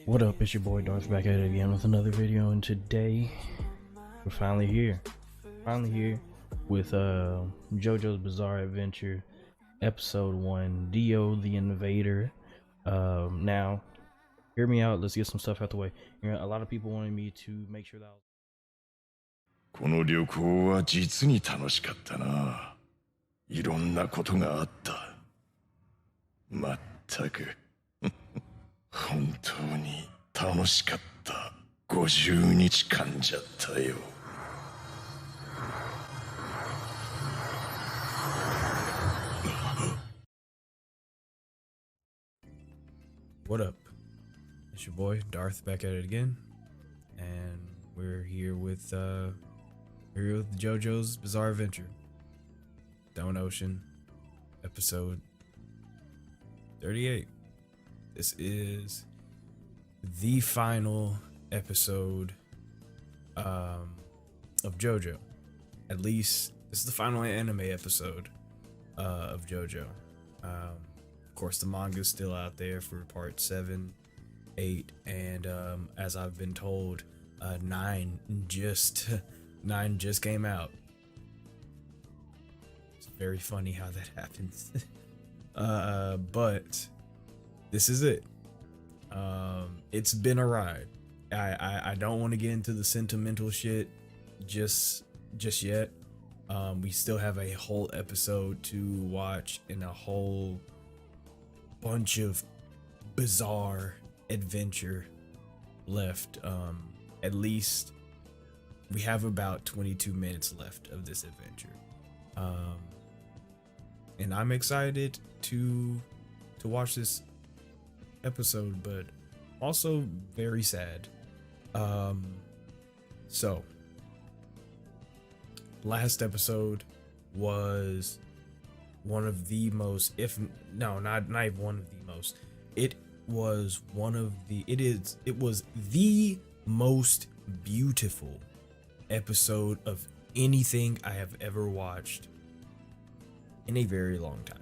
What up, it's your boy Dvrth back at it again with another video, and today we're finally here with JoJo's Bizarre Adventure episode 1, Dio the Invader. Now hear me out, let's get some stuff out the way. You know, a lot of people wanted me to make sure that この旅行は実に楽しかったな。いろんなことがあった。まったく本当に楽しかった50日間じゃったよ。What up? It's your boy Dvrth back at it again, and we're here with JoJo's Bizarre Adventure, Down Ocean, episode 38. This is the final episode of JoJo. At least this is the final anime episode of JoJo. Of course, the manga is still out there for part 7, 8, and as I've been told, 9 just came out. It's very funny how that happens. But this is it. It's been a ride. I don't want to get into the sentimental shit just yet. We still have a whole episode to watch and a whole bunch of bizarre adventure left. At least we have about 22 minutes left of this adventure. And I'm excited to watch this episode, but also very sad. So last episode was one of the most, if no, not one of the most, it was the most beautiful episode of anything I have ever watched in a very long time.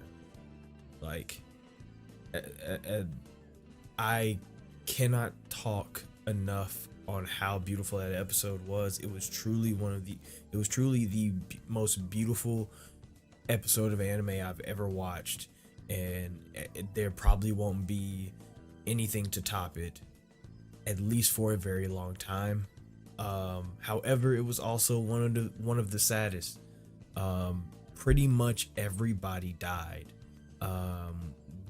Like, I cannot talk enough on how beautiful that episode was. It was truly the most beautiful episode of anime I've ever watched, and there probably won't be anything to top it, at least for a very long time. However, it was also one of the saddest. Pretty much everybody died.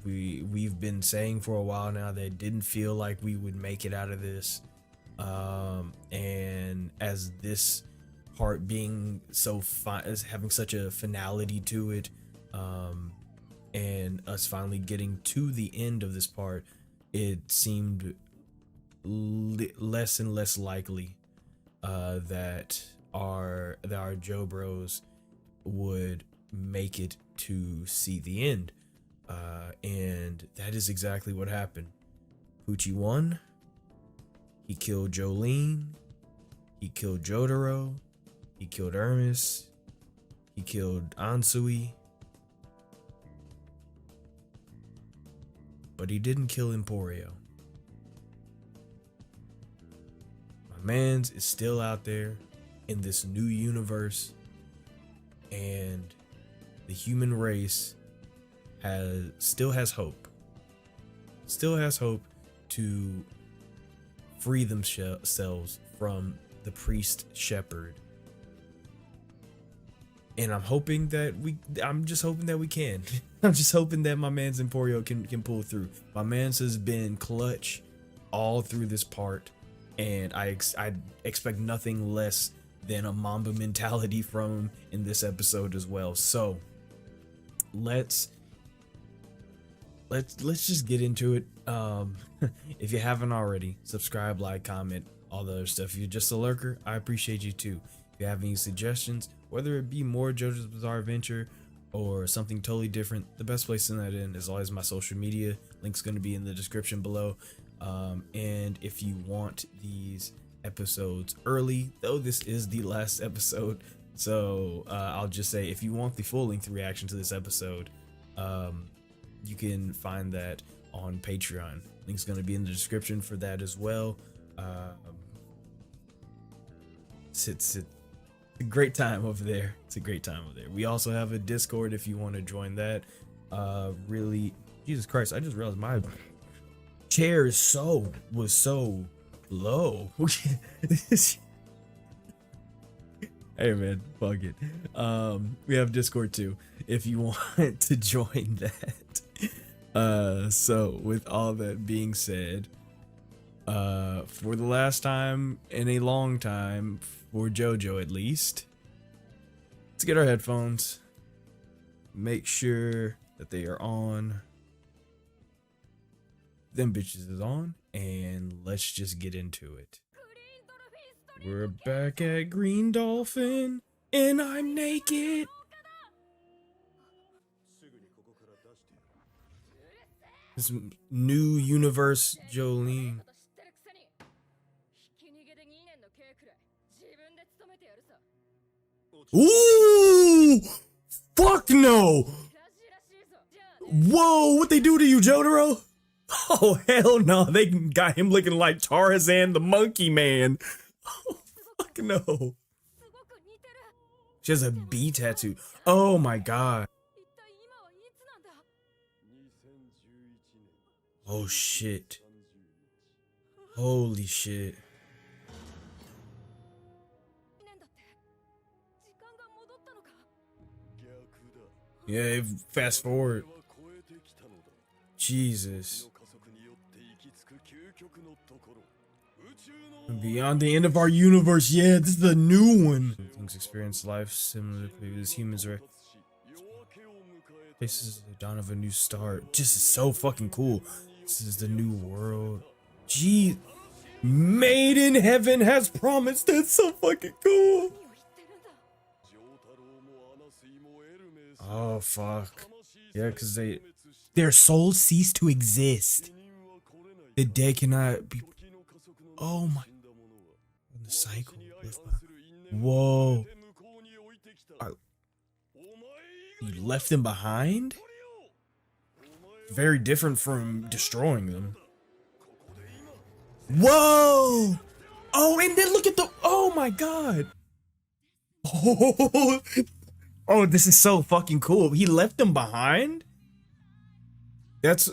We've been saying for a while now that it didn't feel like we would make it out of this, and as this part being so as having such a finality to it, and us finally getting to the end of this part, it seemed less and less likely that our Joe Bros would make it to see the end, and that is exactly what happened. Poochie won. He killed Jolene. He killed Jotaro. He killed Hermes. He killed Ansui. But he didn't kill Emporio. My mans is still out there in this new universe, and the human race still has hope. Still has hope to free themselves from the priest shepherd. And I'm just hoping that we can. I'm just hoping that my man's Emporio can pull through. My man's has been clutch all through this part, and I expect nothing less than a Mamba mentality from him in this episode as well. So let's just get into it. If you haven't already, subscribe, like, comment, all the other stuff. If you're just a lurker, I appreciate you too. If you have any suggestions, whether it be more JoJo's Bizarre Adventure or something totally different, the best place to send that in is always my social media. Link's going to be in the description below. And if you want these episodes early, though this is the last episode, so I'll just say, if you want the full-length reaction to this episode, you can find that on Patreon. Link's going to be in the description for that as well. It's a great time over there. It's a great time over there. We also have a Discord if you want to join that. Really, Jesus Christ, I just realized my chair was so low. Hey man, fuck it. We have Discord too if you want to join that. So with all that being said, for the last time in a long time, for JoJo at least, let's get our headphones, make sure that they are on, them bitches is on, and let's just get into it. We're back at Green Dolphin, and I'm naked. This new universe Jolene. Ooh! Fuck no! Whoa, what they do to you, Jotaro? Oh, hell no, they got him looking like Tarzan the Monkey Man. Oh, fuck no. She has a bee tattoo. Oh my god. Oh shit. Holy shit. Yeah, fast forward. Jesus. Beyond the end of our universe, yeah, this is the new one. Things experience life similar to previous humans, right? This is the dawn of a new start. Just so fucking cool. This is the new world. Gee, made in heaven has promised. That's so fucking cool. Oh fuck. Yeah, because their souls cease to exist. The dead cannot be. Oh my. The cycle. Whoa. You left them behind? Very different from destroying them. Whoa! Oh, and then look at the. Oh my god. Oh, oh, this is so fucking cool. He left them behind? That's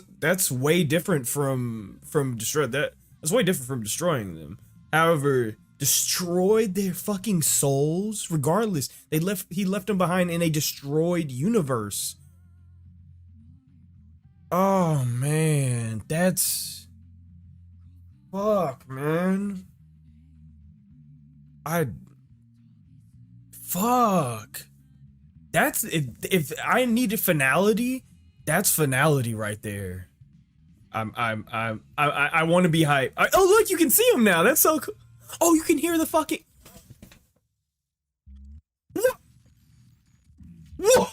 way different from that's way different from destroying them. However, destroyed their fucking souls regardless. He left them behind in a destroyed universe. Oh man, that's fuck, man. Fuck. That's if I needed finality, that's finality right there. I want to be hyped. Oh look, you can see him now. That's so cool. Oh, you can hear the fucking. Whoa!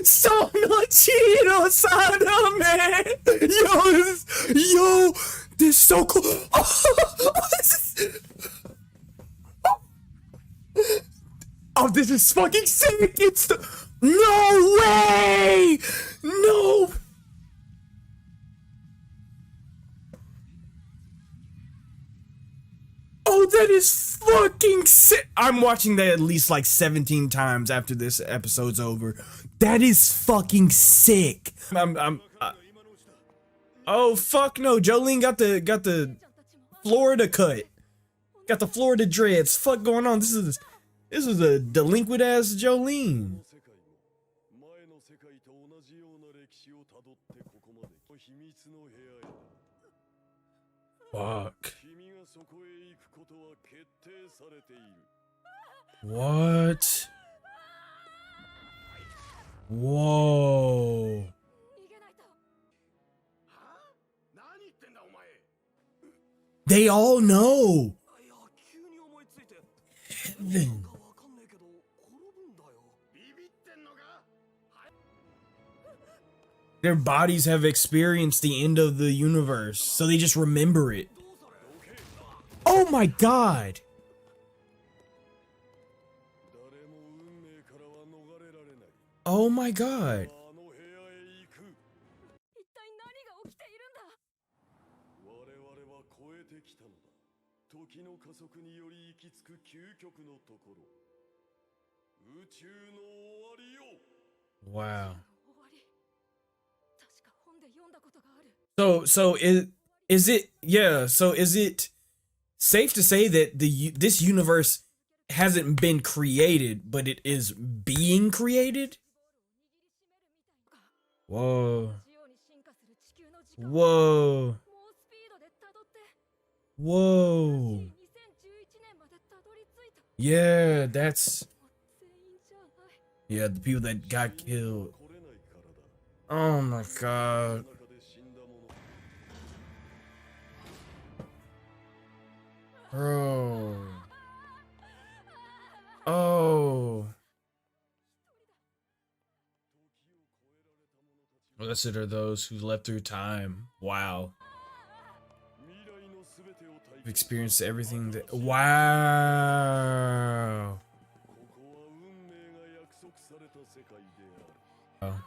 So no Chino Sada, man. Yo, this is so cool. Oh, this is fucking sick. It's the. No way! No! Oh, that is fucking sick. I'm watching that at least like 17 times after this episode's over. That is fucking sick. Oh fuck no, Jolene got the Florida cut. Got the Florida dreads. Fuck going on? This is a delinquent ass Jolene. Fuck. What? Whoa. They all know. Heaven. Their bodies have experienced the end of the universe, so they just remember it. Oh my god! Oh my god. Wow. So is it, yeah, so is it safe to say that this universe hasn't been created, but it is being created? Whoa. Whoa. Whoa. Yeah, that's, yeah, the people that got killed. Oh my god. Bro. Oh. Blessed are those who left through time. Wow. We've experienced everything that. Wow. Oh.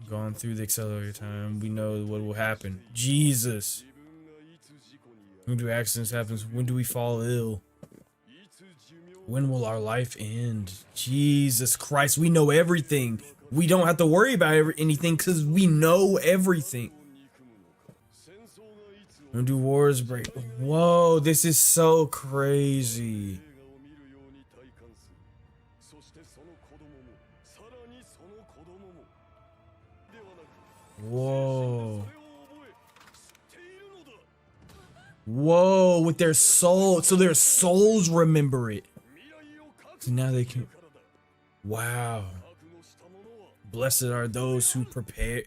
Gone through the accelerator time. We know what will happen. Jesus. When do accidents happen? When do we fall ill? When will our life end? Jesus Christ, we know everything. We don't have to worry about anything because we know everything. When do wars break? Whoa, this is so crazy. Whoa. Whoa, with their soul. So their souls remember it. So now they can. Wow. Blessed are those who prepare.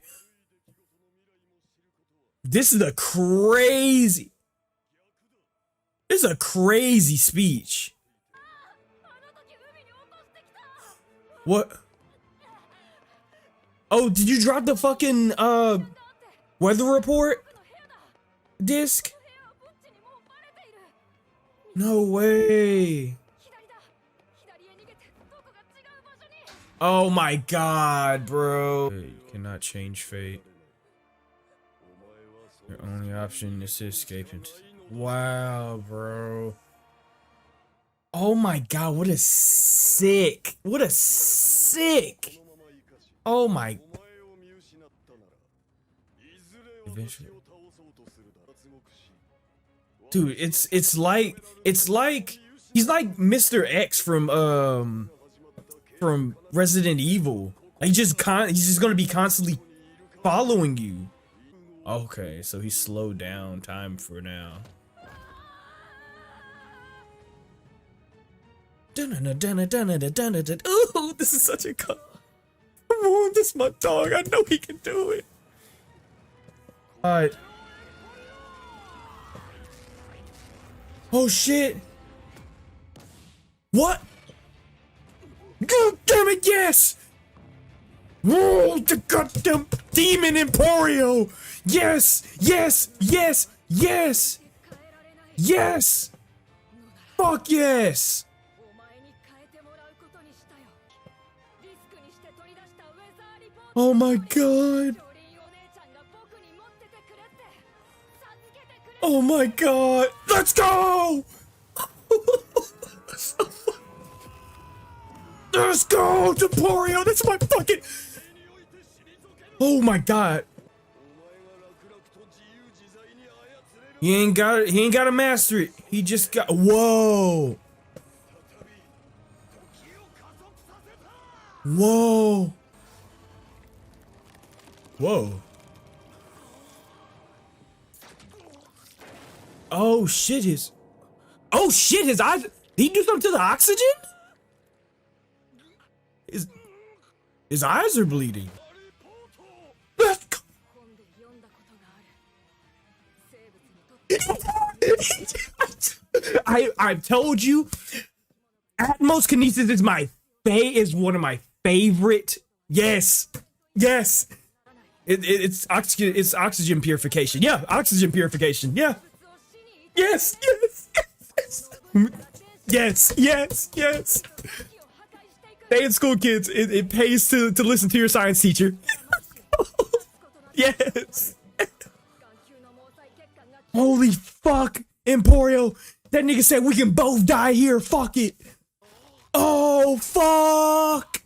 This is a crazy. This is a crazy speech. What? Oh, did you drop the fucking weather report disc? No way. Oh my god, bro. You cannot change fate. Your only option is to escape it. Wow, bro. Oh my god, what a sick. What a sick. Oh my. Eventually. Dude, it's like he's like Mr. X from Resident Evil. Like he's just gonna be constantly following you. Okay, so he slowed down time for now. Ooh, this is such a cut. Come on, this is my dog. I know he can do it. Alright. Oh shit! What? God damn it, yes! Whoa, the goddamn demon Emporio! Yes! Yes! Yes! Yes! Yes! Fuck yes! Oh my god! Oh my god! Let's go! Let's go, Emporio! That's my fucking. Oh my god! He ain't got it. He ain't got to master it. He just got. Whoa! Whoa! Whoa! Oh shit! His. Oh shit! His eyes. Did he do something to the oxygen? His eyes are bleeding. Let's go. I've told you, Atmos Kinesis is one of my favorite. Yes, yes. It's oxygen purification. Yeah, oxygen purification. Yeah. Yes, yes, yes, yes, yes. Stay in school, kids. It pays to listen to your science teacher. Yes. Holy fuck, Emporio. That nigga said we can both die here. Fuck it. Oh, fuck.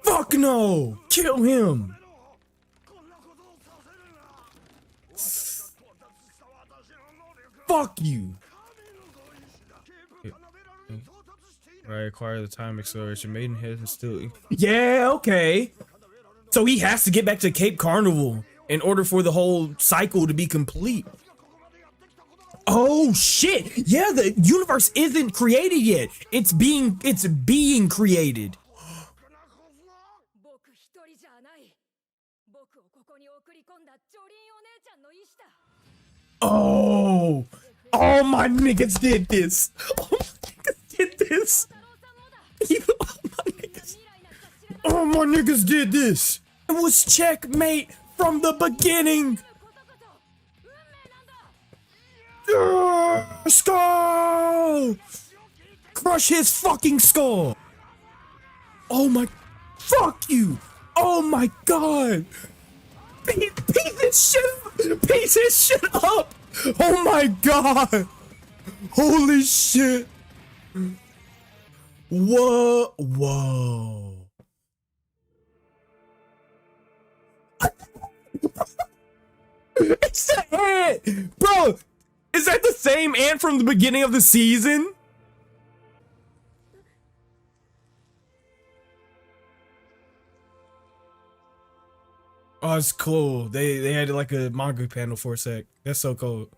Fuck no. Kill him. Fuck you. Right, acquire the time acceleration. Maidenhead is still. Yeah, okay. So he has to get back to Cape Carnival in order for the whole cycle to be complete. Oh shit! Yeah, the universe isn't created yet. It's being created. Oh, all my niggas did this. All my niggas did this. All my niggas did this. It was checkmate from the beginning. Skull! Crush his fucking skull. Oh my, fuck you. Oh my god. Piece this shit up. Oh my god. Holy shit. Whoa. Whoa. It's the ant! Bro, is that the same ant from the beginning of the season? Oh, it's cool. They had like a manga panel for a sec. That's so cool.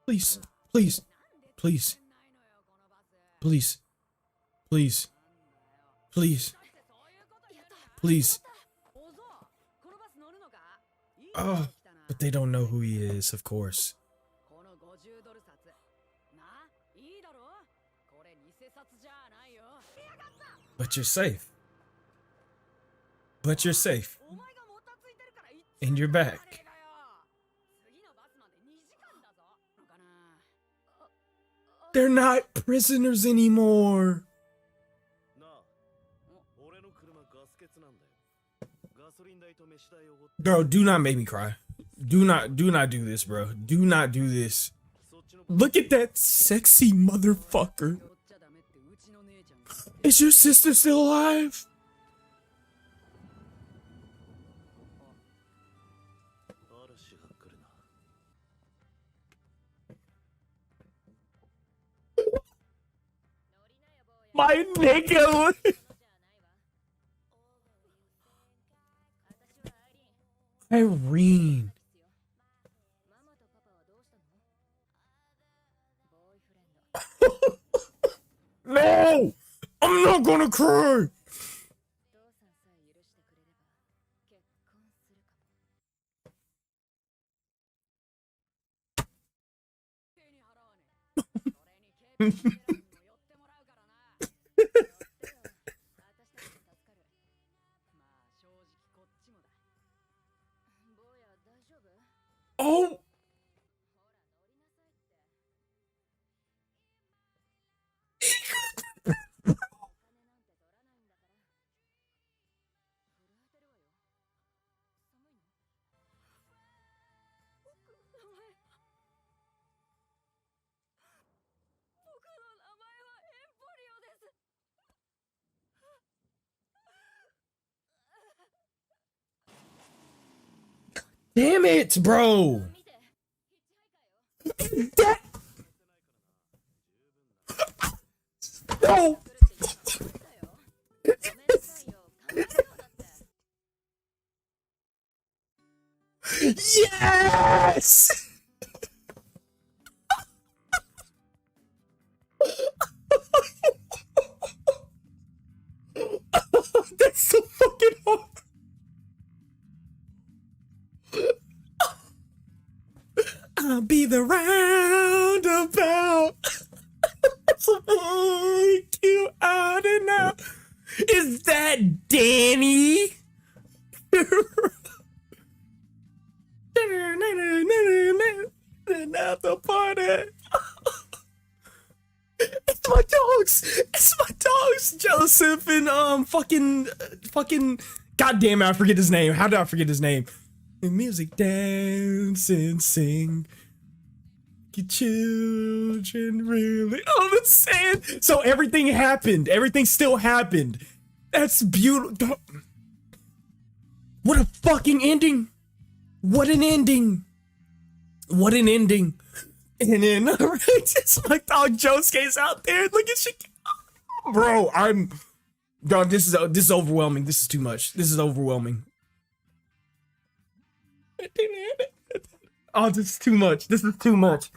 Please, please, please, please, please, please, please. Oh, but they don't know who he is, of course. But you're safe. But you're safe. And you're back. They're not prisoners anymore. Bro, do not make me cry. Do not do this, bro. Do not do this. Look at that sexy motherfucker. Is your sister still alive? My nigga. Irene. No! I'm not gonna cry! Oh! Damn it, bro! That... No! Yes! That's so fucking hard. I'll be the roundabout. Make you out and out. Is that Danny? At the party. It's my dogs. It's my dogs. Joseph and fucking. God damn it! I forget his name. How did I forget his name? And music, dance and sing. Your children really understand. So everything happened. Everything still happened. That's beautiful. What a fucking ending. What an ending. What an ending. And then, just like dog Josuke's out there. Look at shit. Bro, dog, this is overwhelming. This is too much. This is overwhelming. Oh, this is too much. This is too much.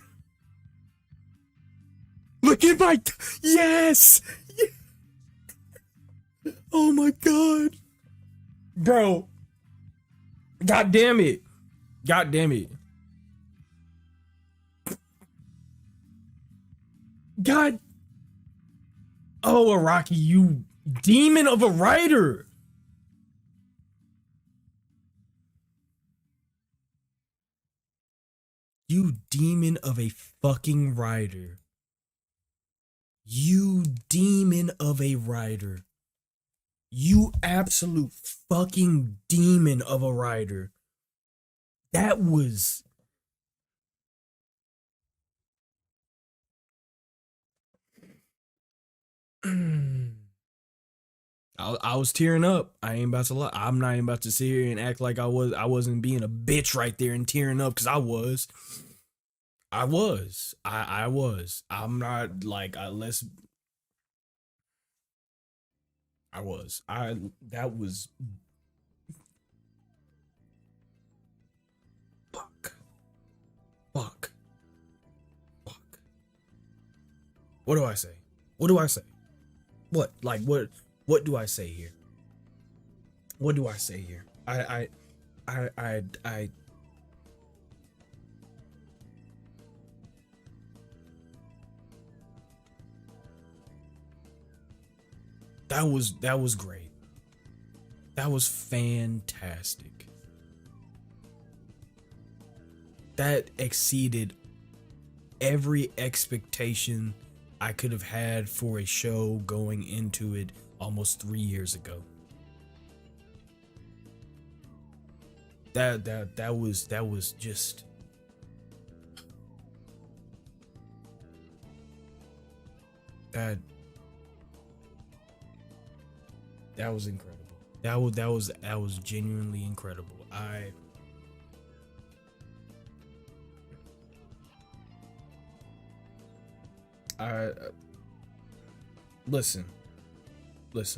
Look at my... Yes! Oh my god. Bro. God damn it. God damn it. God. Oh, Araki, you demon of a writer. You demon of a fucking writer. You demon of a writer. You absolute fucking demon of a writer. That was... I was tearing up. I ain't about to lie. I'm not even about to sit here and act like I wasn't being a bitch right there and tearing up, because I was. I was. I'm not like let's. I was. That was. Fuck. Fuck. Fuck. What do I say? What do I say? What? Like what? What do I say here? What do I say here? I That was great. That was fantastic. That exceeded every expectation I could have had for a show going into it almost 3 years ago. That was just that was incredible. That was genuinely incredible. Listen. Let's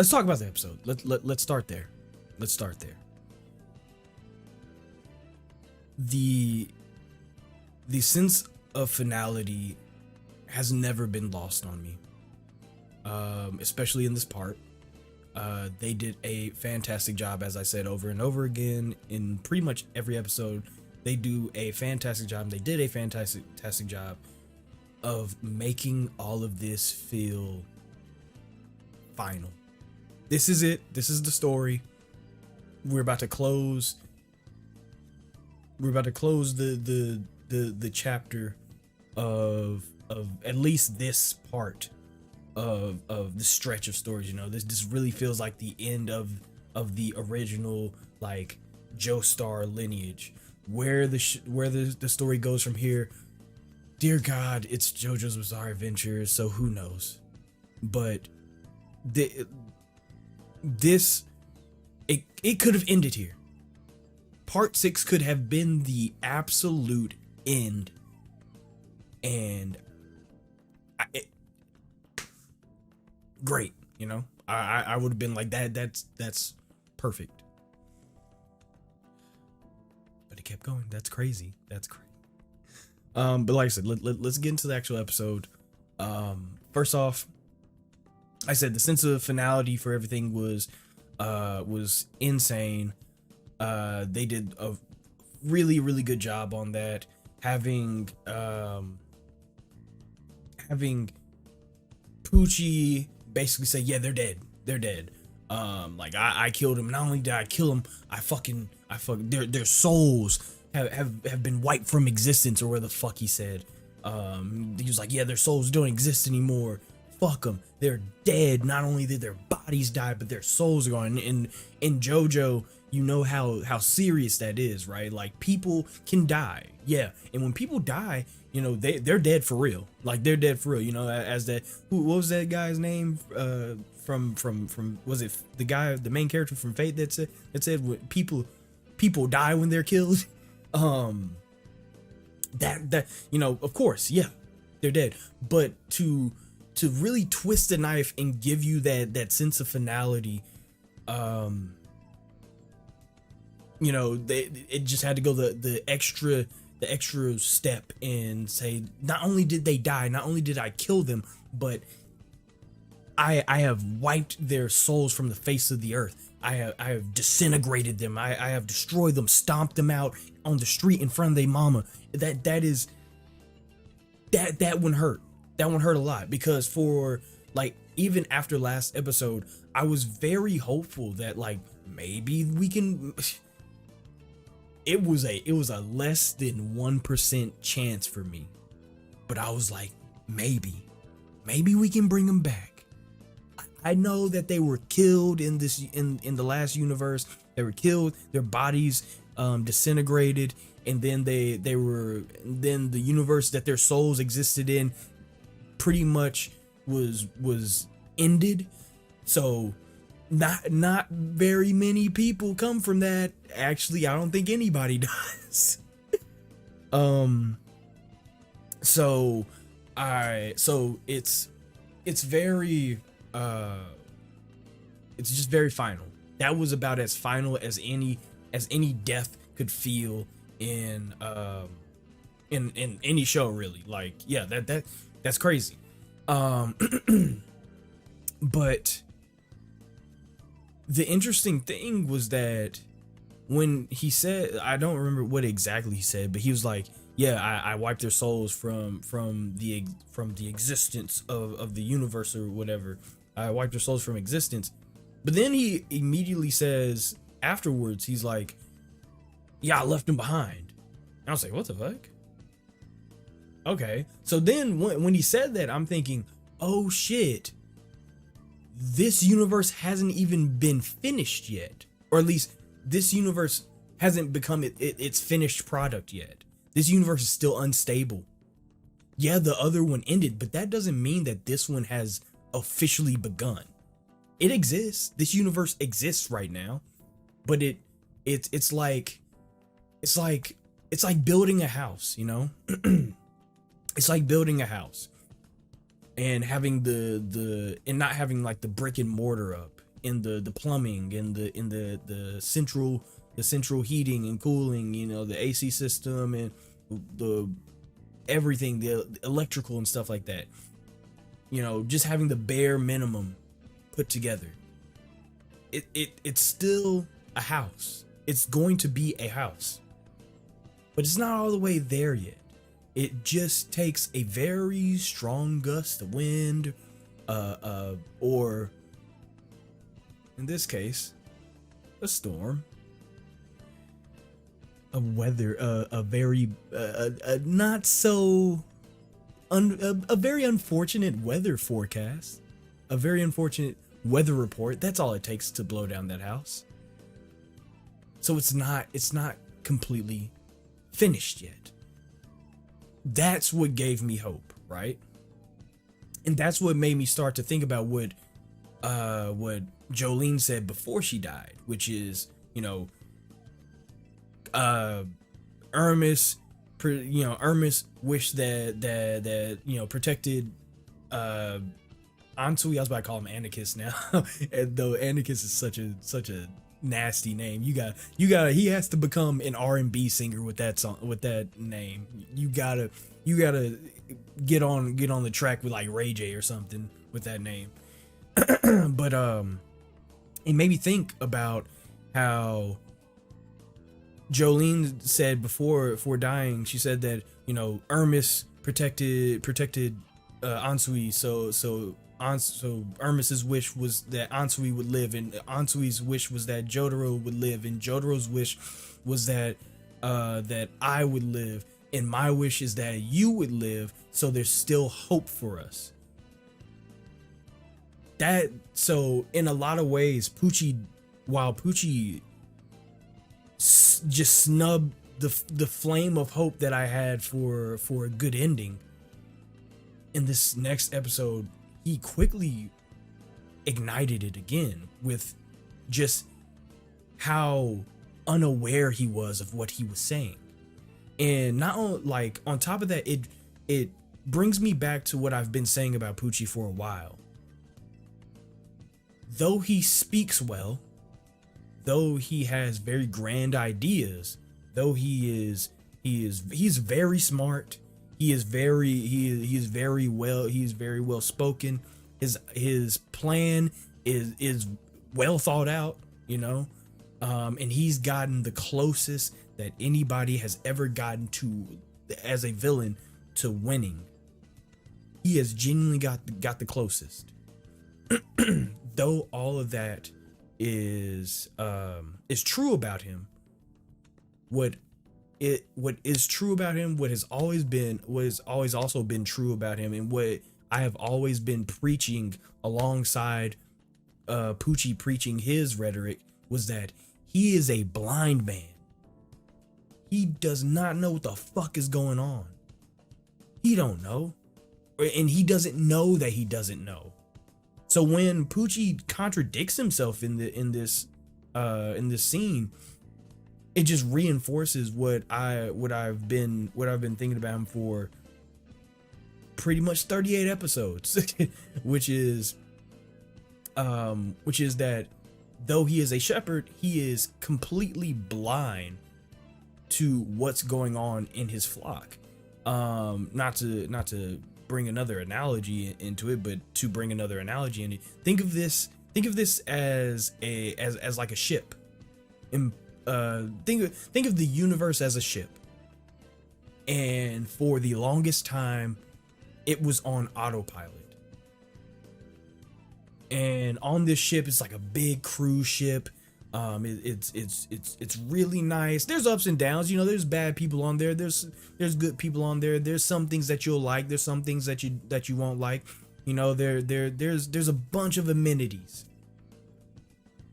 talk about the episode. Let's start there. The sense of finality has never been lost on me. Especially in this part. They did a fantastic job, as I said over and over again in pretty much every episode. They do a fantastic job. They did a fantastic job of making all of this feel final. This is it. This is the story. We're about to close. We're about to close the chapter of at least this part of the stretch of stories. You know, this really feels like the end of the original like Joestar lineage. Where the story goes from here, dear God, it's JoJo's Bizarre Adventures, so who knows? But this could have ended here. Part 6 could have been the absolute end, and great, you know. I would have been like that. That's perfect. But it kept going. That's crazy. But like I said, let's get into the actual episode. First off, I said the sense of finality for everything was insane. They did a really good job on that. Having Poochie basically say, yeah, they're dead. Like I killed him. Not only did I kill him, I fucking their souls have been wiped from existence, or where the fuck he said. He was like, yeah, their souls don't exist anymore. fuck them. They're dead. Not only did their bodies die, but their souls are gone. In JoJo, you know how serious that is, right? Like, people can die, yeah, and when people die, you know, they're dead for real. Like, they're dead for real. You know, as that, what was that guy's name? From was it the guy, the main character from Fate that said people die when they're killed? That you know, of course, yeah, they're dead. But to really twist the knife and give you that sense of finality, you know, it just had to go the extra step and say, not only did they die, not only did I kill them, but I have wiped their souls from the face of the earth. I have disintegrated them. I have destroyed them, stomped them out on the street in front of their mama. That one hurt. That one hurt a lot, because for, like, even after last episode, I was very hopeful that, like, maybe we can. It was a less than 1% chance for me, but I was like, maybe we can bring them back. I know that they were killed in the last universe. They were killed, their bodies disintegrated, and then then the universe that their souls existed in pretty much was ended. So not very many people come from that. Actually, I don't think anybody does. So it's very it's just very final. That was about as final as any death could feel in any show, really. Like, yeah, that's crazy. But the interesting thing was that when he said, I don't remember what exactly he said, but he was like, yeah, I wiped their souls from the existence of the universe or whatever. I wiped their souls from existence. But then he immediately says afterwards, he's like, yeah, I left them behind. And I was like, what the fuck? Okay. So then when he said that, I'm thinking, oh shit, this universe hasn't even been finished yet. Or at least this universe hasn't become its finished product yet. This universe is still unstable. Yeah, the other one ended, but that doesn't mean that this one has officially begun. It exists. This universe exists right now, but it's like building a house, you know? It's like building a house and having and not having like the brick and mortar up, in the plumbing and in the central heating and cooling, you know, the AC system and the everything, the electrical and stuff like that. You know, just having the bare minimum put together. It's still a house. It's going to be a house. But it's not all the way there yet. It just takes a very strong gust of wind, or in this case, a storm, a weather, a very not so a very unfortunate weather forecast, a very unfortunate weather report. That's all it takes to blow down that house. So it's not completely finished yet. That's what gave me hope, right? And that's what made me start to think about what Jolene said before she died, which is, you know, Hermes wished that you know, protected Ansui. I was about to call him Anarchist now, and though Anarchist is such a nasty name. You got he has to become an R&B singer with that song, with that name. You gotta get on the track with like Ray J or something with that name. But it made me think about how Jolene said before dying, she said that, you know, Hermes protected Ansui, so Hermes's wish was that Ansui would live, and Ansui's wish was that Jotaro would live, and Jotaro's wish was that I would live, and my wish is that you would live, so there's still hope for us. that so in a lot of ways, while Poochie just snubbed the flame of hope that I had for a good ending, in this next episode, he quickly ignited it again with just how unaware he was of what he was saying. And not on, like, on top of that, it brings me back to what I've been saying about Poochie for a while. Though he speaks well, though he has very grand ideas, though he's very smart, he is very well spoken. His plan is well thought out, you know. And he's gotten the closest that anybody has ever gotten to as a villain to winning. He has genuinely got the closest. Though all of that is true about him, what is true about him, what has always also been true about him, and what I have always been preaching alongside Poochie preaching his rhetoric, was that he is a blind man. He does not know what the fuck is going on. He don't know. And he doesn't know that he doesn't know. So when Poochie contradicts himself in this scene, it just reinforces what I've been thinking about him for pretty much 38 episodes, which is that though he is a shepherd, he is completely blind to what's going on in his flock. Not to bring another analogy into it, but to bring another analogy in it, think of this as like a ship. And think of the universe as a ship. And for the longest time, it was on autopilot. And on this ship, it's like a big cruise ship. It's really nice. There's ups and downs, you know. There's bad people on there. There's good people on there. There's some things that you'll like. There's some things that you won't like. You know, there's a bunch of amenities,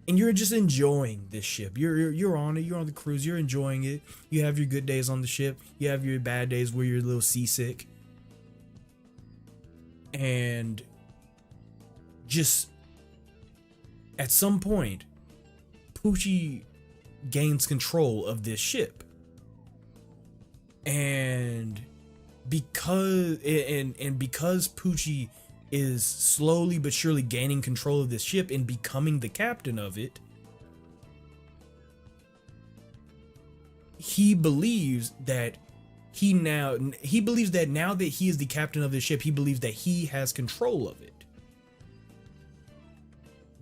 and you're just enjoying this ship. You're on it. You're on the cruise. You're enjoying it. You have your good days on the ship. You have your bad days where you're a little seasick, and just at some point, Poochie gains control of this ship, and because Poochie is slowly but surely gaining control of this ship and becoming the captain of it, he believes that now that he is the captain of the ship, he believes that he has control of it.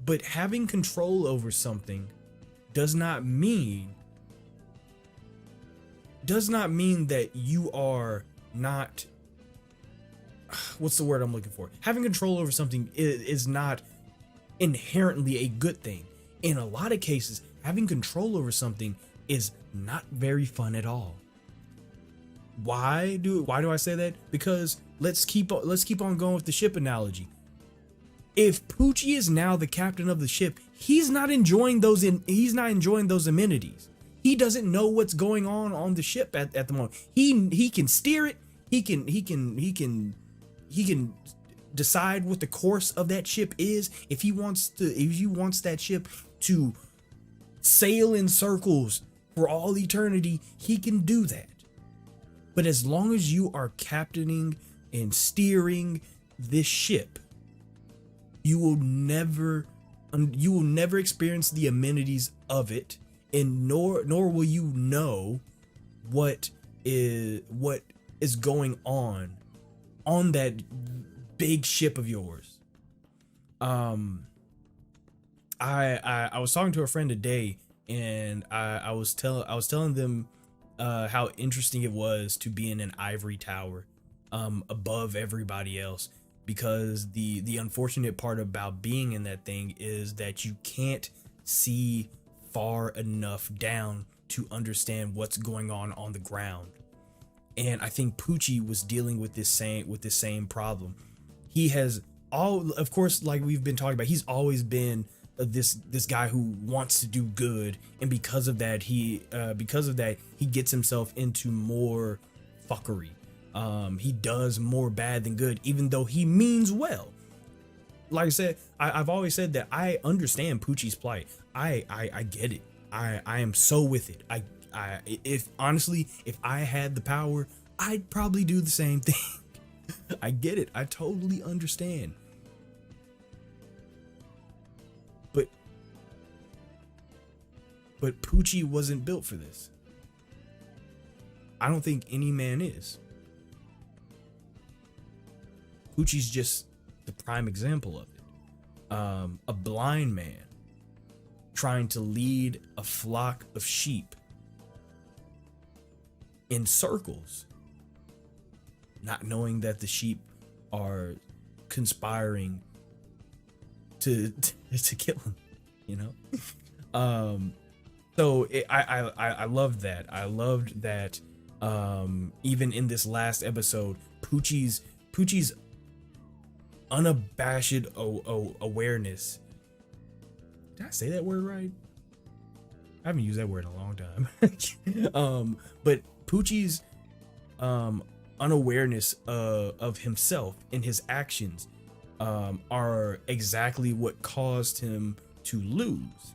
But having control over something does not mean that you are not, what's the word I'm looking for? Having control over something is not inherently a good thing. In a lot of cases, having control over something is not very fun at all. Why do I say that? Because let's keep on going with the ship analogy. If Poochie is now the captain of the ship, he's not enjoying those amenities. He doesn't know what's going on the ship at the moment. He can steer it. He can decide what the course of that ship is. If he wants that ship to sail in circles for all eternity, he can do that. But as long as you are captaining and steering this ship, you will never experience the amenities of it, and nor will you know what is going on that big ship of yours. I was talking to a friend today, and I was telling them how interesting it was to be in an ivory tower above everybody else. Because the unfortunate part about being in that thing is that you can't see far enough down to understand what's going on the ground. And I think Poochie was dealing with this same problem. He has all of course, like we've been talking about, he's always been this guy who wants to do good, and because of that he gets himself into more fuckery. He does more bad than good, even though he means well. Like I said, I've always said that I understand Poochie's plight. I get it. I am so with it. If honestly, if I had the power, I'd probably do the same thing. I get it. I totally understand. But Poochie wasn't built for this. I don't think any man is. Poochie's just the prime example of it. A blind man trying to lead a flock of sheep in circles, not knowing that the sheep are conspiring to kill him, you know? So I loved that. I loved that even in this last episode, Poochie's unabashed awareness. Did I say that word right? I haven't used that word in a long time. But Poochie's unawareness of himself and his actions are exactly what caused him to lose.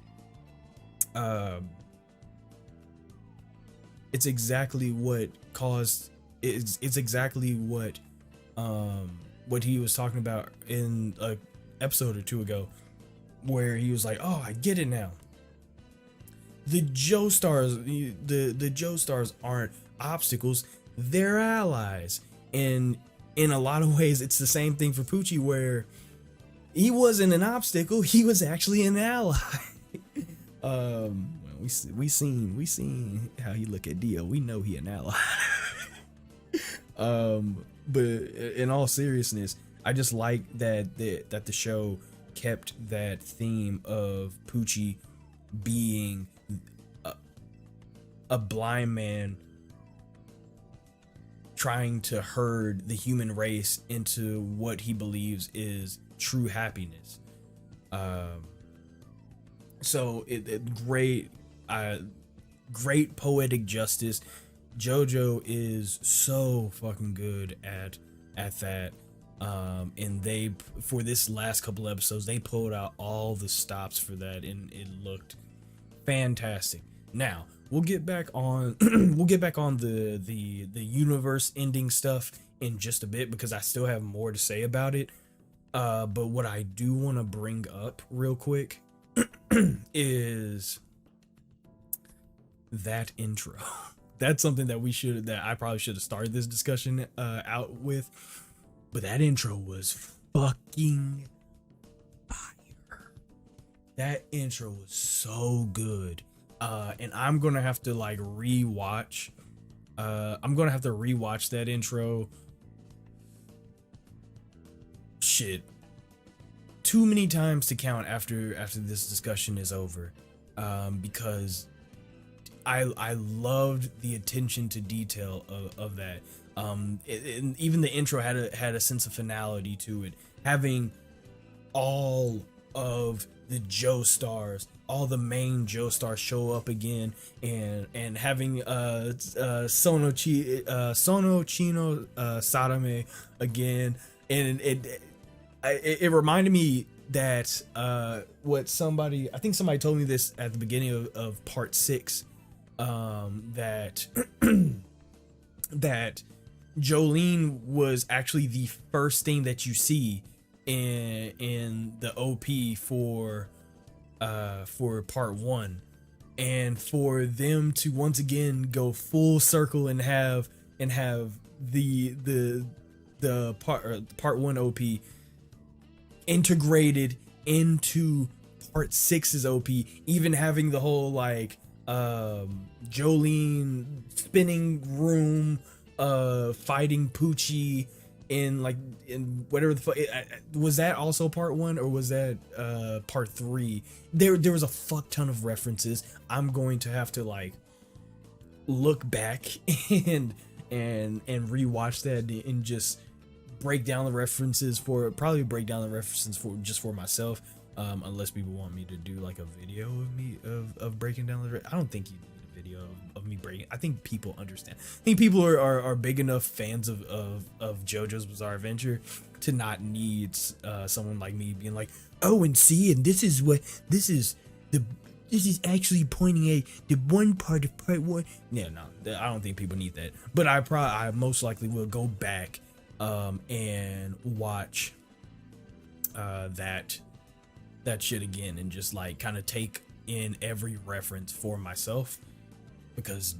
It's exactly what caused. It's exactly what he was talking about in a episode or two ago, where he was like, "Oh, I get it now. The Joestars, the Joestars aren't obstacles; they're allies." And in a lot of ways, it's the same thing for Poochie, where he wasn't an obstacle; he was actually an ally. We seen how he look at Dio. We know he an ally. But in all seriousness, I just like that the show kept that theme of Poochie being a blind man trying to herd the human race into what he believes is true happiness. So great poetic justice. JoJo is so fucking good at that. And they, for this last couple episodes, they pulled out all the stops for that, and it looked fantastic. Now we'll get back on the universe ending stuff in just a bit, because I still have more to say about it. But what I do want to bring up real quick is that intro. That's something that I probably should have started this discussion out with. But that intro was fucking fire. That intro was so good. And I'm gonna have to like rewatch. I'm gonna have to rewatch that intro. Shit. Too many times to count after this discussion is over. Because I loved the attention to detail of that. Even the intro had a sense of finality to it, having all of the Joestars, all the main Joestars show up again, and having Sono Chino Sadame again, and it reminded me that I think somebody told me this at the beginning of part 6, that that Jolene was actually the first thing that you see in the OP for part 1, and for them to once again go full circle and have the part 1 OP integrated into part 6's OP, even having the whole like Jolene spinning room fighting Poochie in whatever the fuck. Was that also part 1, or was that part 3? There was a fuck ton of references. I'm going to have to like look back and rewatch that and just break down the references for just for myself, unless people want me to do like a video of me of breaking down I don't think you need a video of me breaking. I think people understand. I think people are big enough fans of JoJo's Bizarre Adventure to not need someone like me being like, oh, and see, and this is actually pointing at the one part of part one. Yeah, no, I don't think people need that. But I most likely will go back and watch that shit again and just like kind of take in every reference for myself, because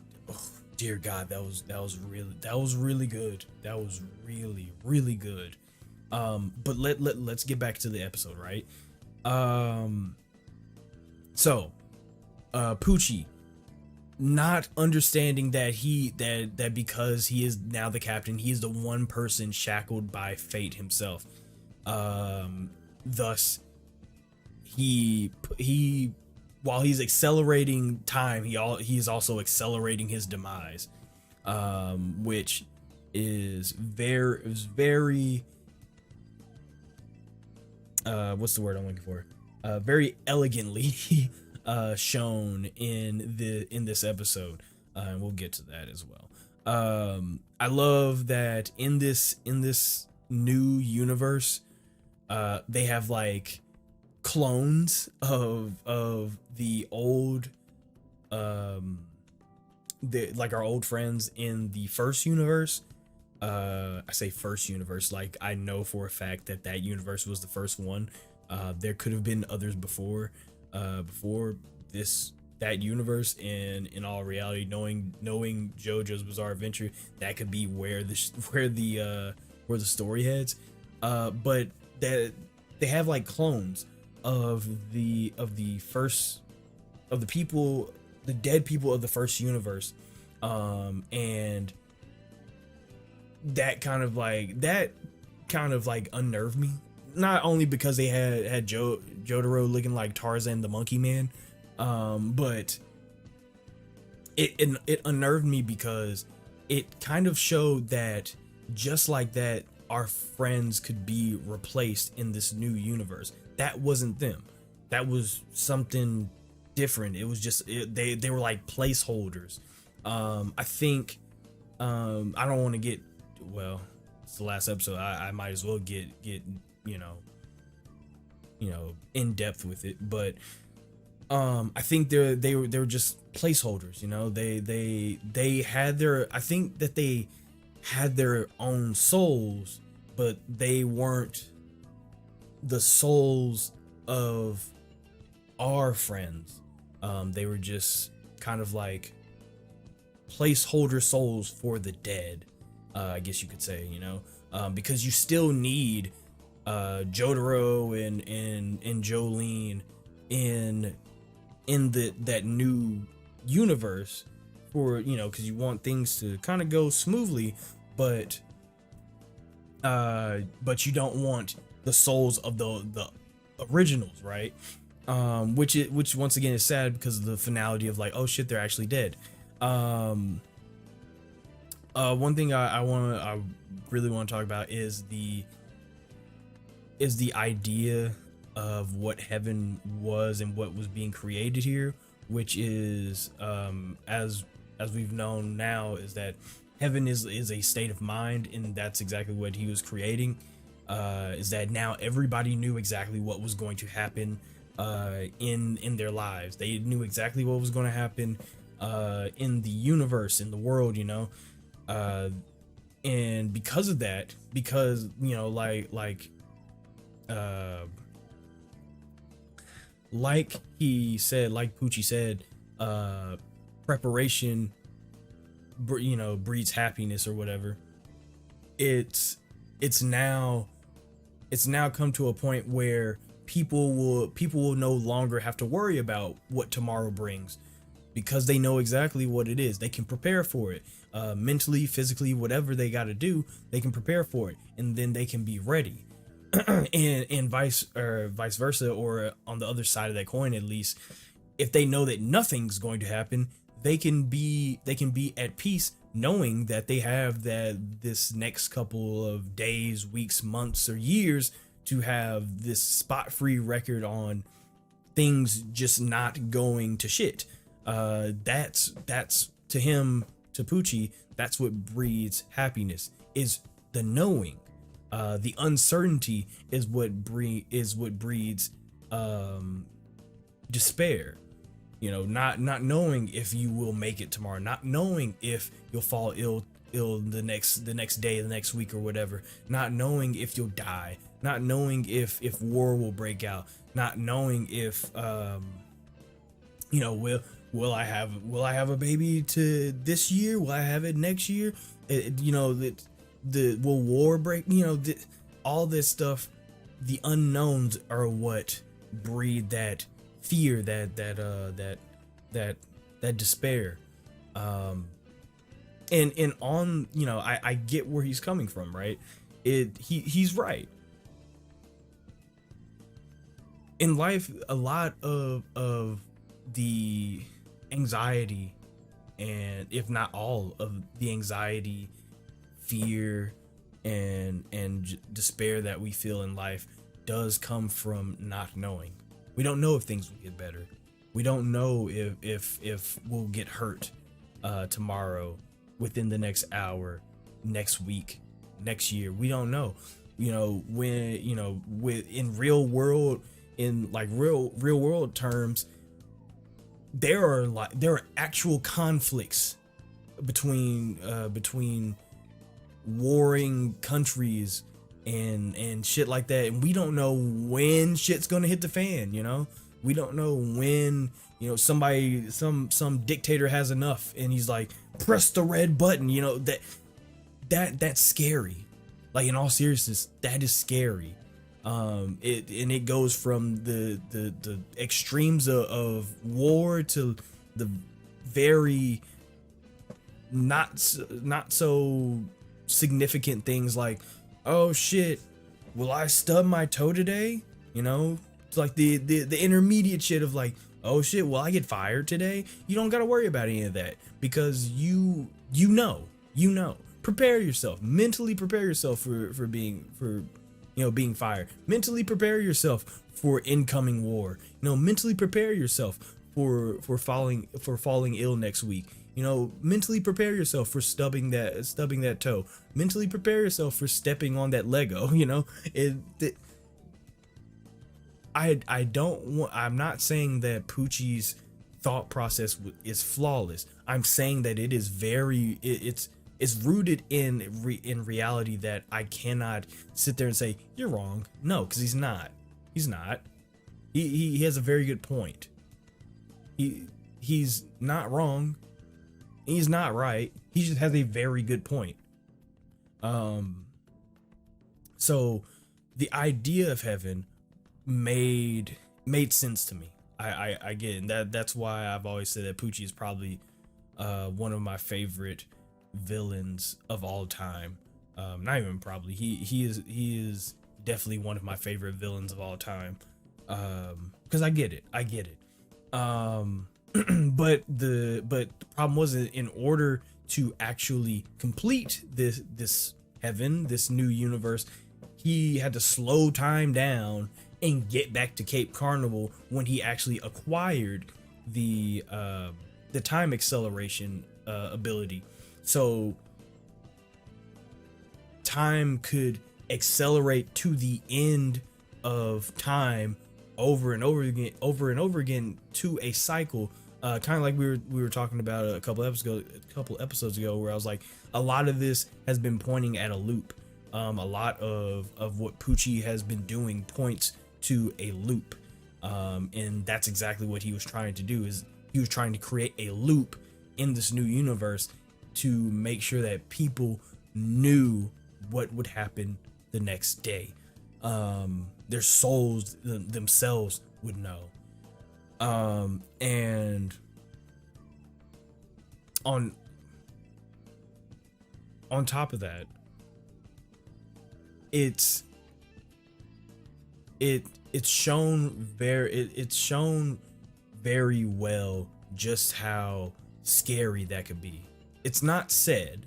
dear God, that was really good. That was really good. But let's get back to the episode, right? So Poochie, not understanding that because he is now the captain, he is the one person shackled by fate himself. Thus, he while he's accelerating time, he is also accelerating his demise, which is very what's the word I'm looking for? Very elegantly shown in this episode, and we'll get to that as well. I love that in this new universe, they have like clones of the old like our old friends in the first universe. I say first universe, like I know for a fact that universe was the first one. There could have been others before that universe, and in all reality, knowing JoJo's Bizarre Adventure, that could be where the story heads. But that they have like clones of the people, the dead people of the first universe, and that kind of like unnerved me. Not only because they had Jotaro looking like Tarzan the Monkey Man, but it unnerved me because it kind of showed that just like that, our friends could be replaced in this new universe. That wasn't them. That was something different. It was just they were like placeholders. I think I don't want to get, well, it's the last episode. I might as well get you know in depth with it, but I think they were just placeholders. You know, they had their, I think that they had their own souls, but they weren't the souls of our friends. They were just kind of like placeholder souls for the dead, I guess you could say, you know, because you still need Jotaro and Jolene in that new universe for, you know, because you want things to kind of go smoothly, but you don't want the souls of the originals, right? Which once again is sad because of the finality of like, oh shit, they're actually dead. One thing I really want to talk about is the idea of what heaven was and what was being created here, which is as we've known now, is that heaven is a state of mind, and that's exactly what he was creating. Is that now everybody knew exactly what was going to happen in their lives. They knew exactly what was going to happen in the universe, in the world, you know. And because of that, because, you know, like he said, like Poochie said, preparation, you know, breeds happiness or whatever. It's now come to a point where people will no longer have to worry about what tomorrow brings, because they know exactly what it is. They can prepare for it, mentally, physically, whatever they got to do, they can prepare for it, and then they can be ready. and vice versa, or on the other side of that coin, at least, if they know that nothing's going to happen, they can be at peace knowing that they have that this next couple of days, weeks, months, or years to have this spot-free record on things just not going to shit. That's to him, to Poochie, that's what breeds happiness, is the knowing. The uncertainty is what breeds despair. You know, not knowing if you will make it tomorrow, not knowing if you'll fall ill the next day, the next week, or whatever, not knowing if you'll die, not knowing if war will break out, not knowing if you know, will I have a baby to this year, will I have it next year, you know, will war break, you know, all this stuff. The unknowns are what breed that fear, that despair. And on, you know, I get where he's coming from, right? He's right. In life, a lot of the anxiety, and if not all of the anxiety, fear, and despair that we feel in life does come from not knowing. We don't know if things will get better. We don't know if we'll get hurt tomorrow, within the next hour, next week, next year. We don't know. You know, when, you know, in real world terms, there are actual conflicts between warring countries and shit like that, and we don't know when shit's gonna hit the fan. You know, we don't know when, you know, some dictator has enough and he's like, press the red button. You know, that's scary. Like, in all seriousness, that is scary. It goes from the extremes of war to the very not so significant things like, oh shit, will I stub my toe today? You know, it's like the intermediate shit of like, oh shit, will I get fired today? You don't gotta worry about any of that, because you know. Prepare yourself, mentally prepare yourself for being fired. Mentally prepare yourself for incoming war. You know, mentally prepare yourself for falling ill next week. You know, mentally prepare yourself for stubbing that toe. Mentally prepare yourself for stepping on that Lego. You know, I'm not saying that Poochie's thought process is flawless. I'm saying that it is it's rooted in reality, that I cannot sit there and say you're wrong. No, because he's not. He has a very good point. He's not wrong. He's not right. He just has a very good point. So the idea of heaven made sense to me. I get it. And that's why I've always said that Poochie is probably one of my favorite villains of all time. Not even probably. He is definitely one of my favorite villains of all time. Because I get it. But the problem was, in order to actually complete this heaven, this new universe, he had to slow time down and get back to Cape Carnival when he actually acquired the time acceleration ability. So time could accelerate to the end of time over and over again to a cycle, kind of like we were talking about a couple episodes ago, where I was like, a lot of this has been pointing at a loop. A lot of what Poochie has been doing points to a loop, and that's exactly what he was trying to do. Is he was trying to create a loop in this new universe to make sure that people knew what would happen the next day. Their souls themselves would know. And on top of that, it's shown very well just how scary that could be. it's not said,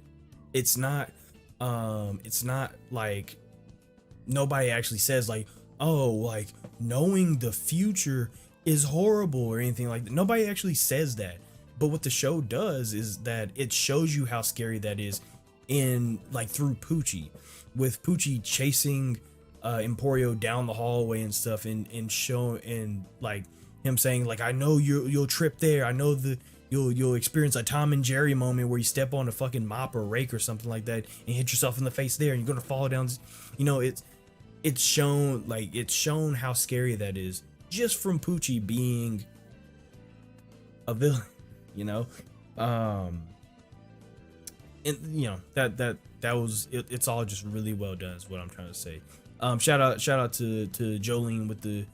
it's not like nobody actually says like, oh, like knowing the future is horrible or anything like that. Nobody actually says that. But what the show does is that it shows you how scary that is in like through Poochie, with Poochie chasing Emporio down the hallway and stuff, and show, and like him saying like, I know you'll trip there. I know you'll experience a Tom and Jerry moment where you step on a fucking mop or rake or something like that and hit yourself in the face there and you're gonna fall down. You know, it's shown how scary that is just from Poochie being a villain, you know. And you know, that was it, it's all just really well done is what I'm trying to say. Shout out to Jolene with the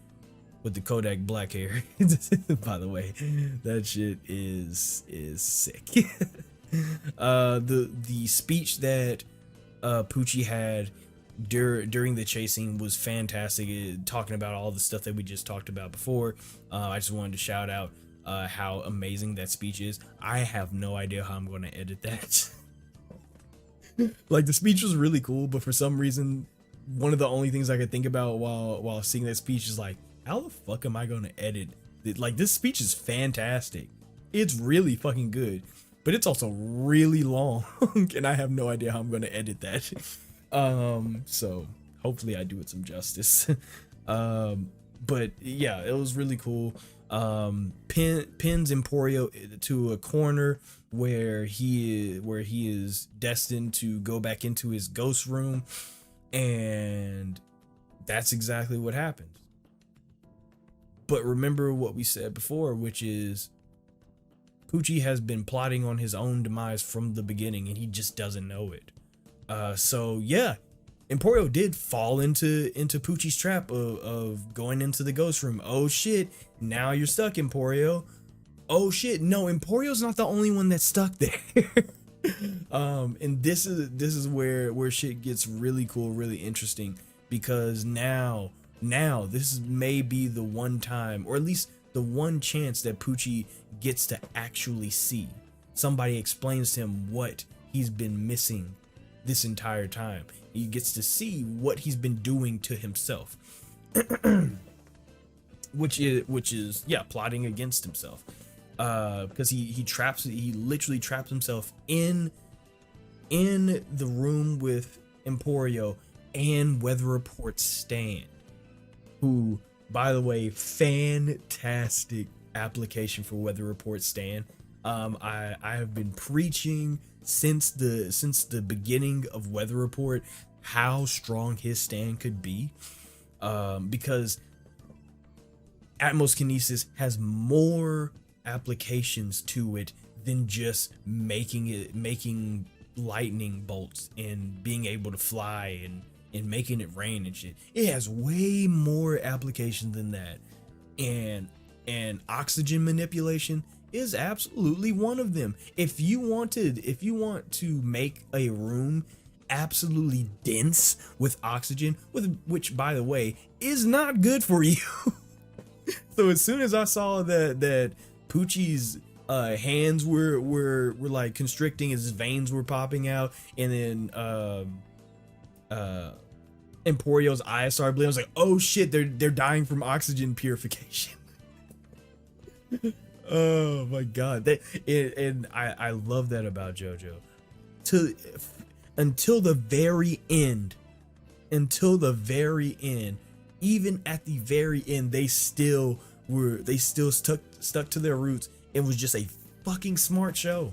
Kodak black hair. By the way, that shit is sick. The speech that Poochie had during the chasing was fantastic, talking about all the stuff that we just talked about before. I just wanted to shout out how amazing that speech is. I have no idea how I'm going to edit that. Like, the speech was really cool, but for some reason, one of the only things I could think about while seeing that speech is like, how the fuck am I going to edit it? Like, this speech is fantastic. It's really fucking good, but it's also really long, and I have no idea how I'm going to edit that. So hopefully I do it some justice. But yeah, it was really cool. Pins Emporio to a corner where he is destined to go back into his ghost room, and that's exactly what happens. But remember what we said before, which is Poochie has been plotting on his own demise from the beginning, and he just doesn't know it. So yeah, Emporio did fall into Poochie's trap of going into the ghost room. Oh shit, now you're stuck, Emporio. Oh shit, no, Emporio's not the only one that's stuck there. And this is where shit gets really cool, really interesting, because now this may be the one time, or at least the one chance, that Poochie gets to actually see. Somebody explains to him what he's been missing this entire time. He gets to see what he's been doing to himself. which is yeah, plotting against himself. Because he literally traps himself in the room with Emporio and Weather Report Stan, who, by the way, fantastic application for Weather Report Stan. I have been preaching since the beginning of Weather Report how strong his stand could be, because Atmos Kinesis has more applications to it than just making lightning bolts and being able to fly and making it rain and shit. It has way more application than that, and oxygen manipulation is absolutely one of them. If you want to make a room absolutely dense with oxygen, which by the way is not good for you. So as soon as I saw that Poochie's hands were like constricting, his veins were popping out, and then Emporio's eyes started bleeding, I was like, oh shit, they're dying from oxygen purification. Oh my god, and I love that about JoJo. Until the very end, even at the very end, they still stuck to their roots. It was just a fucking smart show.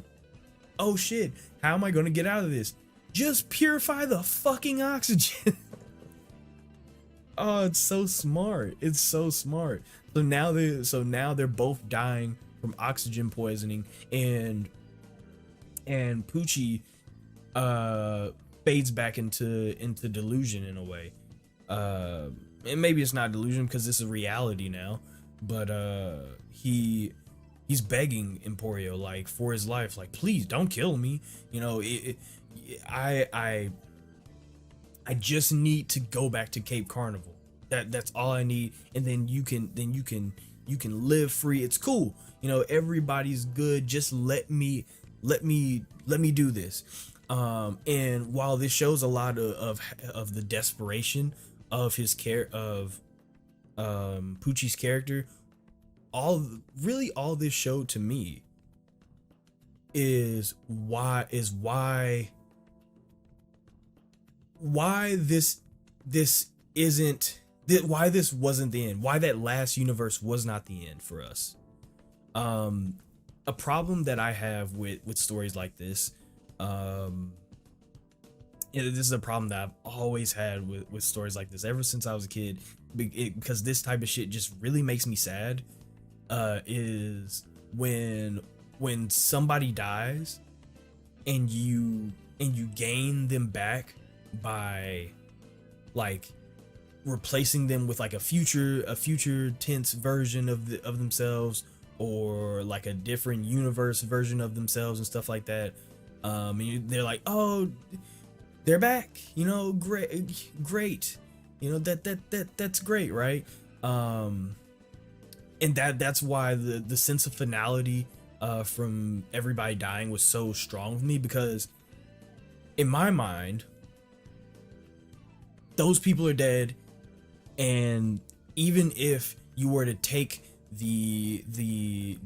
Oh shit, how am I gonna get out of this? Just purify the fucking oxygen. Oh, it's so smart. It's so smart. So now they're both dying from oxygen poisoning, and Poochie fades back into delusion in a way. And maybe it's not delusion because this is reality now, but he's begging Emporio like for his life, like, please don't kill me. You know, I just need to go back to Cape Carnival. That's all I need, and then you can live free. It's cool. You know, everybody's good. Just let me let me do this. And while this shows a lot of the desperation of his Poochie's character, all this showed to me is why this isn't why this wasn't the end, why that last universe was not the end for us. A problem that I have with stories like this, this is a problem that I've always had with stories like this ever since I was a kid, because this type of shit just really makes me sad, is when somebody dies and you gain them back by like replacing them with like a future tense version of themselves, or like a different universe version of themselves and stuff like that. They're like, oh, they're back, great, that's great, right? And that's why the sense of finality from everybody dying was so strong with me, because in my mind those people are dead, and even if you were to take the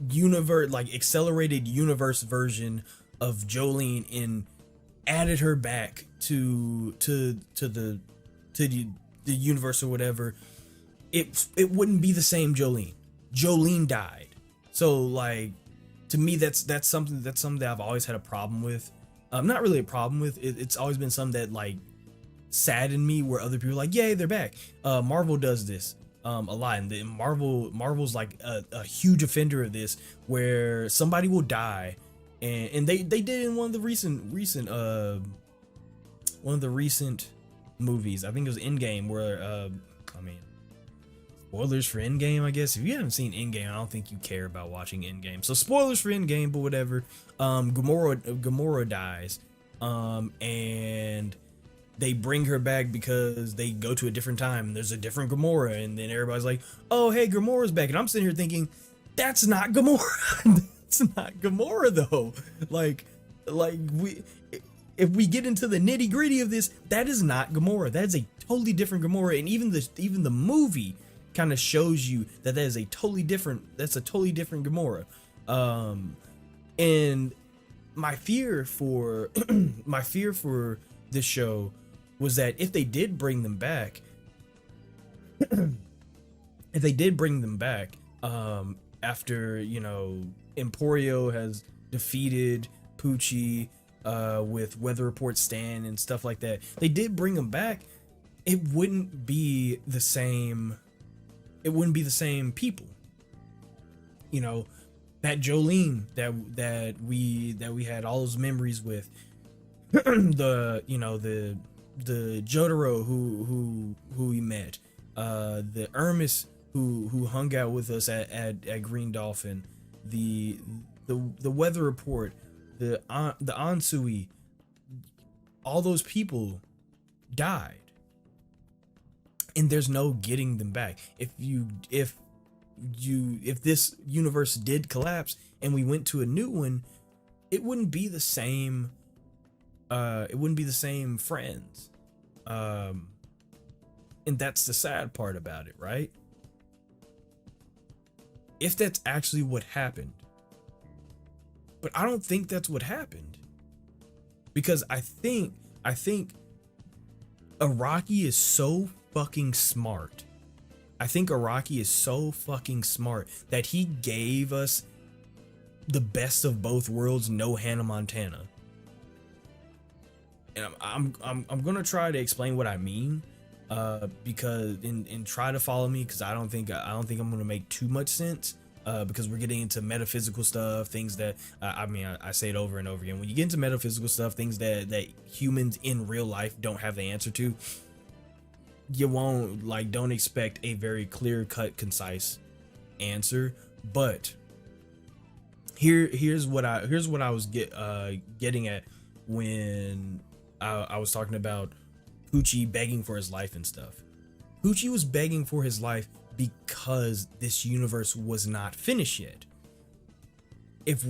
universe, like accelerated universe version of Jolene, and added her back to the universe or whatever, it wouldn't be the same Jolene. Jolene died. So like, to me, that's something that I've always had a problem with. Not really a problem with it. It's always been something that like saddened me, where other people are like, yay, they're back. Marvel does this a lot, and Marvel's like a huge offender of this, where somebody will die, and they did in one of the recent movies. I think it was Endgame, where spoilers for Endgame, I guess. If you haven't seen Endgame, I don't think you care about watching Endgame. So spoilers for Endgame, but whatever. Gamora dies, and they bring her back because they go to a different time. There's a different Gamora, and then everybody's like, "Oh, hey, Gamora's back," and I'm sitting here thinking, "That's not Gamora. That's not Gamora, though." If we get into the nitty gritty of this, that is not Gamora. That is a totally different Gamora, and even the movie kind of shows you that is a totally different. That's a totally different Gamora. And my fear for this show was that if they did bring them back, after Emporio has defeated Poochie with Weather Report Stan and stuff like that, they did bring them back, it wouldn't be the same. It wouldn't be the same people. That Jolene that we had all those memories with, the Jotaro who we met, the Ermis who hung out with us at Green Dolphin, the Weather Report, the Ansui, all those people died, and there's no getting them back. If this universe did collapse and we went to a new one, it wouldn't be the same. It wouldn't be the same friends. And that's the sad part about it, right? If that's actually what happened. But I don't think that's what happened. Because I think Araki is so fucking smart. I think Araki is so fucking smart that he gave us the best of both worlds, no Hannah Montana. And I'm gonna try to explain what I mean, because and try to follow me, because I don't think I'm gonna make too much sense, because we're getting into metaphysical stuff, things that I say it over and over again. When you get into metaphysical stuff, things that humans in real life don't have the answer to, you won't don't expect a very clear-cut, concise answer. But here's what I was getting at when I was talking about Poochie begging for his life and stuff. Poochie was begging for his life because this universe was not finished yet. if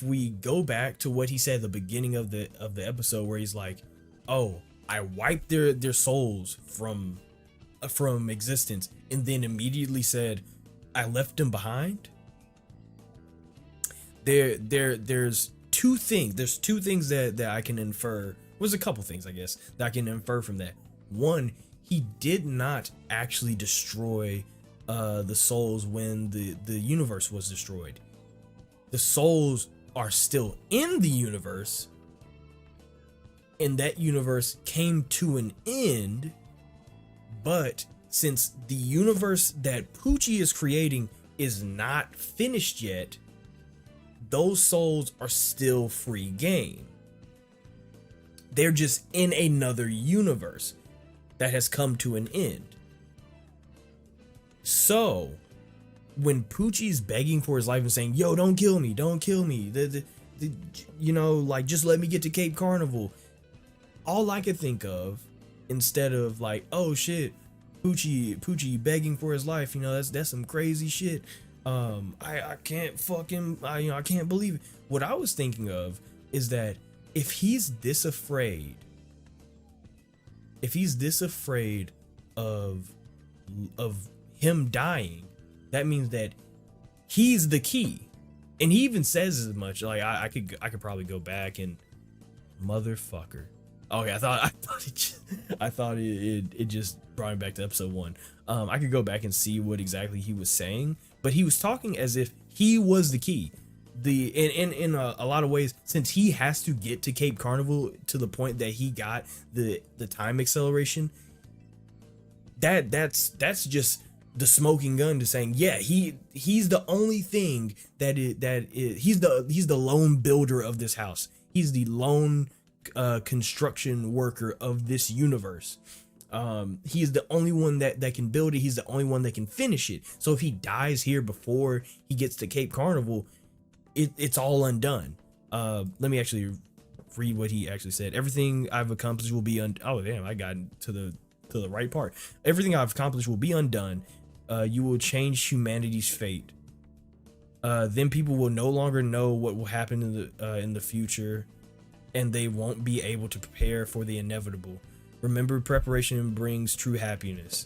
we go back to what he said at the beginning of the episode, where he's like, "Oh, I wiped their souls from existence," and then immediately said, "I left them behind." There's two things. There's two things that I can infer. There's a couple things, I guess, that I can infer from that. One, he did not actually destroy the souls when the universe was destroyed. The souls are still in the universe, and that universe came to an end. But since the universe that Poochie is creating is not finished yet, those souls are still free game. They're just in another universe that has come to an end. So when Poochie's begging for his life and saying, "Yo, don't kill me, don't kill me, you know, like, just let me get to Cape Carnival," all I could think of, instead of like, "Oh shit, Poochie begging for his life, you know, that's some crazy shit. I can't fucking, I can't believe it." What I was thinking of is that if he's this afraid of him dying, that means that he's the key. And he even says as much. Like, I could probably go back and, motherfucker. Okay, I thought it just brought me back to episode 1. I could go back and see what exactly he was saying, but he was talking as if he was the key. In a lot of ways, since he has to get to Cape Carnival to the point that he got the time acceleration, that's just the smoking gun to saying, yeah, he's the only thing he's the lone builder of this house. He's the lone construction worker of this universe. He's the only one that can build it. He's the only one that can finish it. So if he dies here before he gets to Cape Carnival, it's all undone. Let me actually read what he actually said. "Everything I've accomplished will be oh damn, I got to the right part. "Everything I've accomplished will be undone. You will change humanity's fate. Then people will no longer know what will happen in the future, and they won't be able to prepare for the inevitable. Remember, preparation brings true happiness.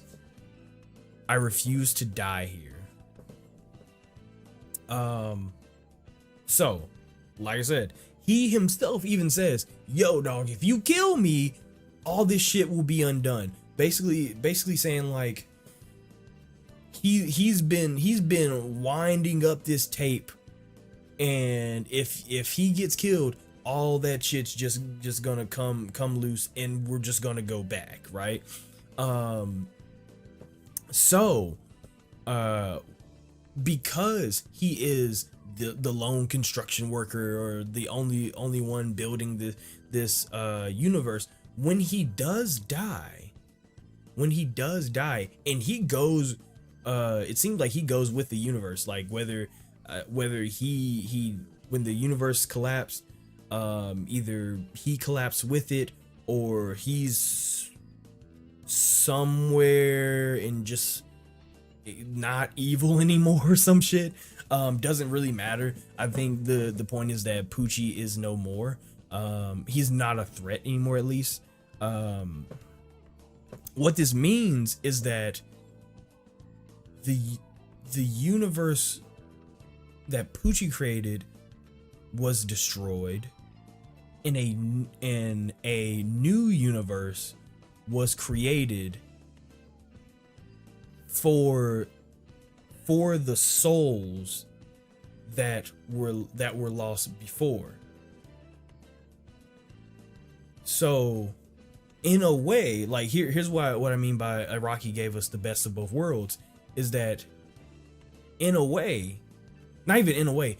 I refuse to die here." So, like I said, he himself even says, "Yo, dog, if you kill me, all this shit will be undone." Basically saying, like, he's been winding up this tape, and if he gets killed, all that shit's just gonna come loose, and we're just gonna go back, right? Because he is the lone construction worker, or the only one building this universe, when he does die, and he goes, it seems like he goes with the universe, like whether he when the universe collapsed, either he collapsed with it, or he's somewhere and just not evil anymore or some shit. Doesn't really matter. I think the point is that Poochie is no more. He's not a threat anymore, at least. What this means is that the universe that Poochie created was destroyed, and a new universe was created for the souls that were lost before. So in a way, like, here's what I mean by Iraqi gave us the best of both worlds, is that in a way, not even in a way,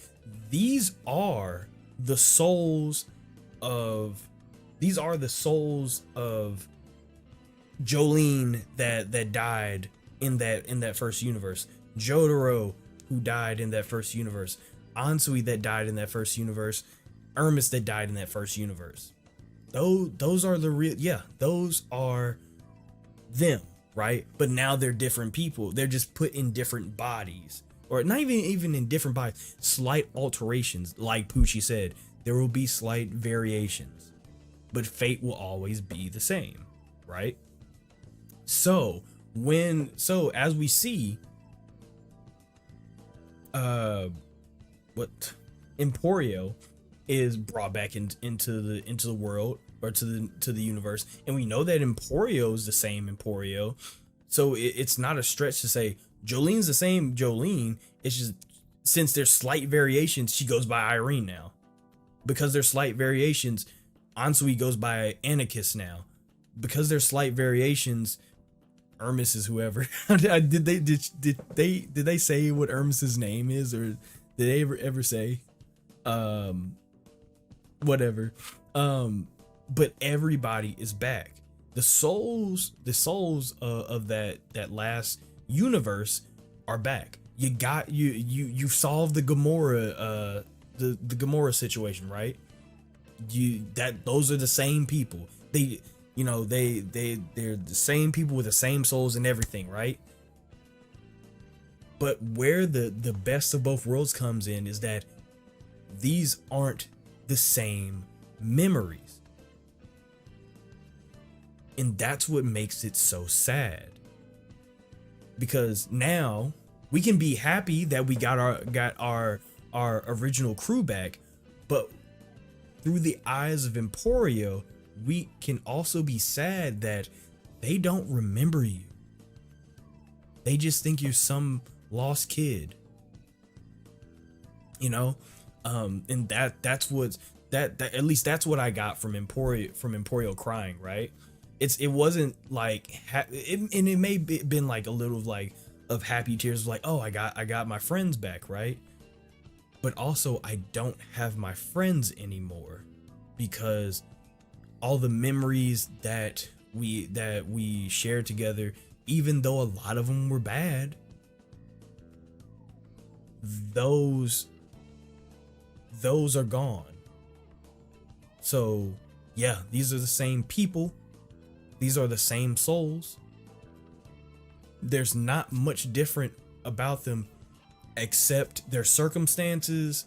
these are the souls of Jolene that died in that first universe, Jotaro, who died in that first universe, Ansui that died in that first universe, Ermis that died in that first universe. Those are the real, yeah, those are them, right? But now they're different people. They're just put in different bodies. or not even in different bodies, slight alterations. Like Poochie said, there will be slight variations, but fate will always be the same, right? So as we see, what Emporio is brought back into the world, or to the universe, and we know that Emporio is the same Emporio, so it's not a stretch to say Jolene's the same Jolene. It's just, since there's slight variations, she goes by Irene now. Because there's slight variations, Ansui goes by Anarchist now. Because there's slight variations, Hermes is whoever. did they say what Hermes's name is, or did they ever say? Whatever. But everybody is back. The souls of that last universe are back. You solved the Gamora the Gamora situation, right? Those are the same people. They're the same people with the same souls and everything, right? But where the best of both worlds comes in is that these aren't the same memories. And that's what makes it so sad. Because now we can be happy that we got our original crew back, but through the eyes of Emporio, we can also be sad that they don't remember you. They just think you're some lost kid. And that's what at least that's what I got from Emporio crying, right? It wasn't like and it may be been like a little of happy tears, like, oh, I got my friends back, right? But also, I don't have my friends anymore, because all the memories that we shared together, even though a lot of them were bad, those are gone. So yeah, these are the same people. These are the same souls. There's not much different about them except their circumstances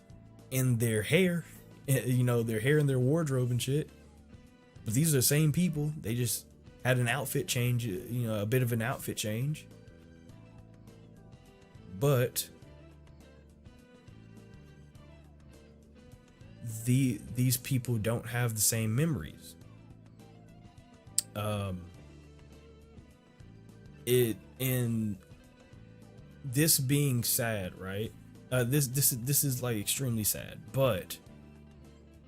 and their hair, their hair and their wardrobe and shit. But these are the same people. They just had an outfit change, a bit of an outfit change. But these people don't have the same memories. In this being sad, right? This is like extremely sad, but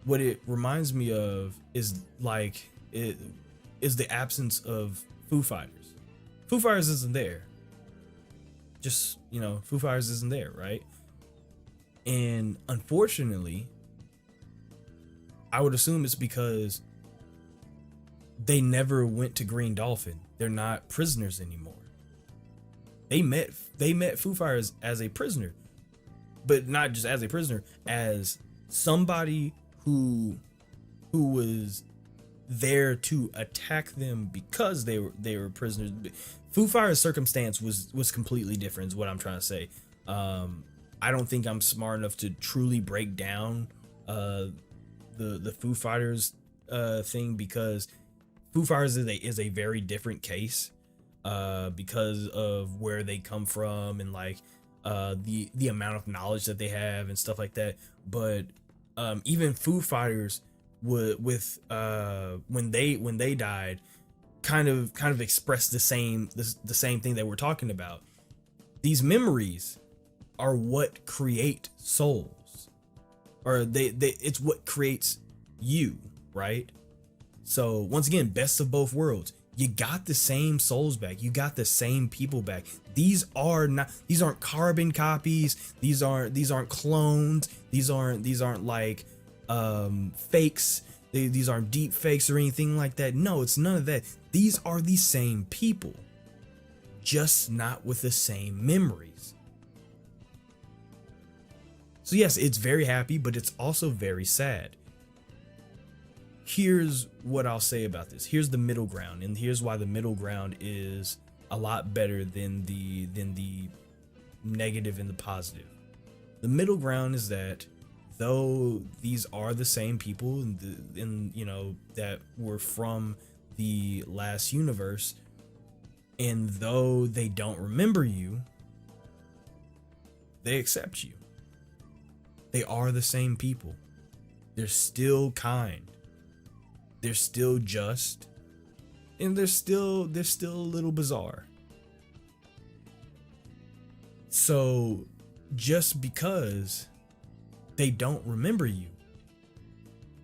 what it reminds me of is the absence of Foo Fighters. Foo Fighters isn't there. Just, Foo Fighters isn't there, right? And unfortunately, I would assume it's because they never went to Green Dolphin. They're not prisoners anymore. They met Foo Fighters as a prisoner, but not just as a prisoner, as somebody who was there to attack them because they were prisoners. Foo Fighters' circumstance was completely different, is what I'm trying to say. I don't think I'm smart enough to truly break down the Foo Fighters thing, because Foo Fighters is a very different case because of where they come from and the amount of knowledge that they have and stuff like that. But even Foo Fighters when they died, kind of expressed the same thing that we're talking about. These memories are what create souls, or it's what creates you, right? So once again, best of both worlds. You got the same souls back. You got the same people back. These aren't carbon copies. These aren't clones. These aren't like fakes. These aren't deep fakes or anything like that. No, it's none of that. These are the same people, just not with the same memories. So yes, it's very happy, but it's also very sad. Here's what I'll say about this. Here's the middle ground, and here's why the middle ground is a lot better than the negative and the positive. The middle ground is that though these are the same people that were from the last universe, and though they don't remember you, they accept you. They are the same people. They're still kind. They're still just, and they're still a little bizarre. So just because they don't remember you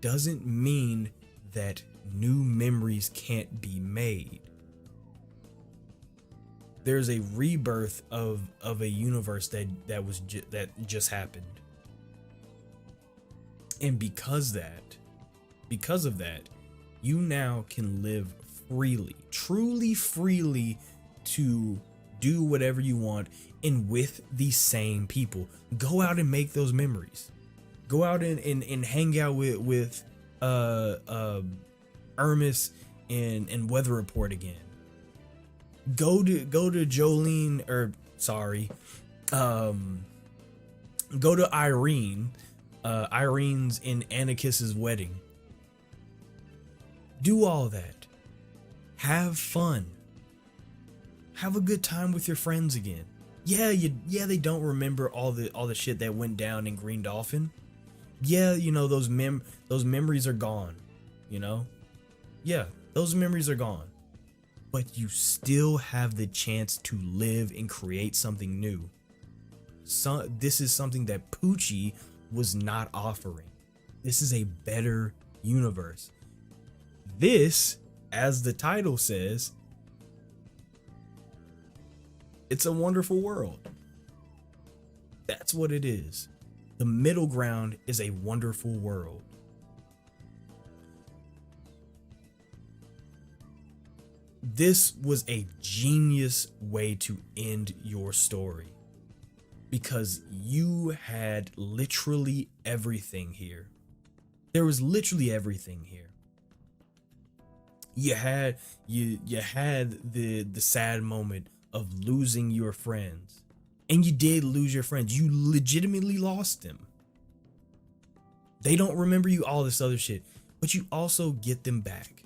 doesn't mean that new memories can't be made. There's a rebirth of a universe that just happened. And because of that, you now can live freely, truly freely, to do whatever you want, and with the same people. Go out and make those memories. Go out and hang out with Ermis and Weather Report again. Go to Jolene, or sorry, go to Irene. Irene's in Anarchist's wedding. Do all that. Have fun. Have a good time with your friends again. Yeah, they don't remember all the shit that went down in Green Dolphin. Yeah, those memories are gone, Yeah, those memories are gone. But you still have the chance to live and create something new. This is something that Poochie was not offering. This is a better universe. This, as the title says, it's a wonderful world. That's what it is. The middle ground is a wonderful world. This was a genius way to end your story, because you had literally everything here. There was literally everything here. You had the sad moment of losing your friends. And you did lose your friends. You legitimately lost them. They don't remember you, all this other shit, but you also get them back.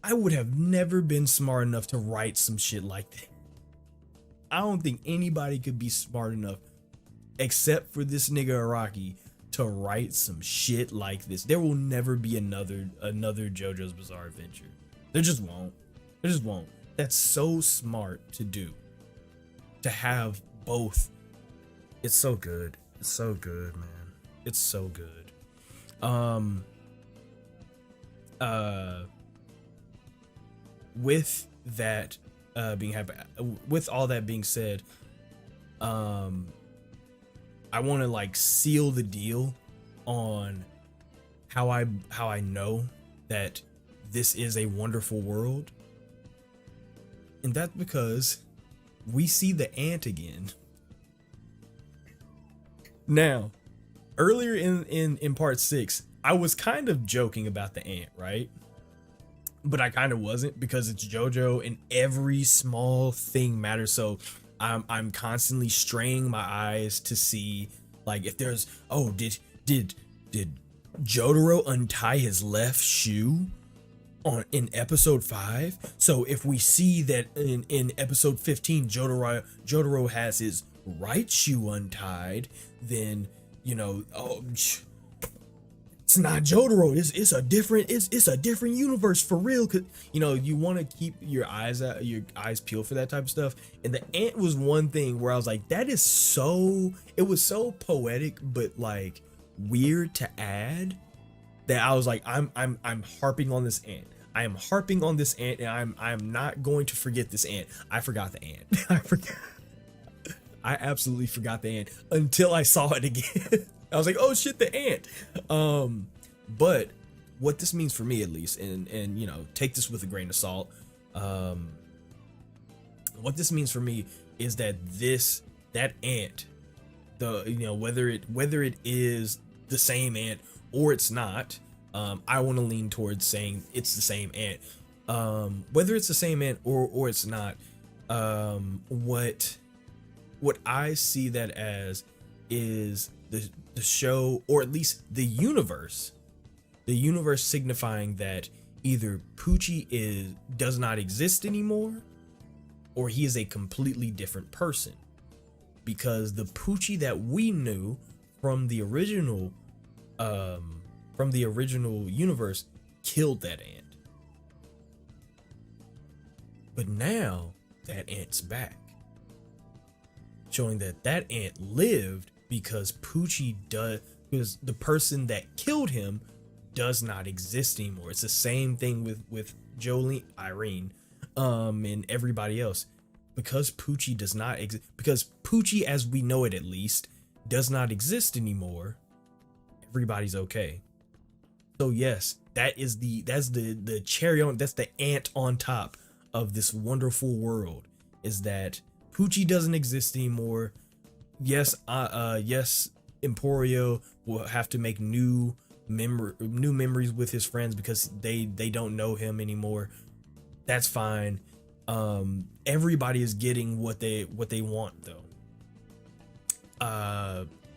I would have never been smart enough to write some shit like that. I don't think anybody could be smart enough, except for this nigga Araki, to write some shit like this. There will never be another JoJo's Bizarre Adventure. There just won't. That's so smart to do. To have both. It's so good. It's so good, man. It's so good. With that with all that being said, I want to seal the deal on how I know that this is a wonderful world. And that's because we see the ant again. Now, earlier in part 6, I was kind of joking about the ant, right? But I kind of wasn't, because it's JoJo and every small thing matters. So I'm constantly straining my eyes to see if there's, did Jotaro untie his left shoe in episode 5? So if we see that in episode 15 Jotaro has his right shoe untied, then it's not Jotaro. It's a different universe for real. Cause you want to keep your eyes peeled for that type of stuff. And the ant was one thing where I was like, it was so poetic, but weird to add, that I was like, I'm harping on this ant. I am harping on this ant, and I'm not going to forget this ant. I forgot the ant. I absolutely forgot the ant until I saw it again. I was like, oh shit, the ant. But what this means for me, at least, and take this with a grain of salt. What this means for me is that that ant, whether it is the same ant or it's not, I want to lean towards saying it's the same ant. Whether it's the same ant or it's not, What I see that as is the show, or at least the universe signifying that either Poochie does not exist anymore, or he is a completely different person, because the Poochie that we knew from the original universe killed that ant. But now that ant's back, showing that that ant lived because because the person that killed him does not exist anymore. It's the same thing with Jolene, Irene, and everybody else. Because Poochie does not exist, because Poochie as we know it at least does not exist anymore, everybody's okay. So yes, that's the cherry on, that's the ant on top of this wonderful world, is that Poochie doesn't exist anymore. Yes, yes, Emporio will have to make new memories with his friends because they don't know him anymore. That's fine. Everybody is getting what they want though.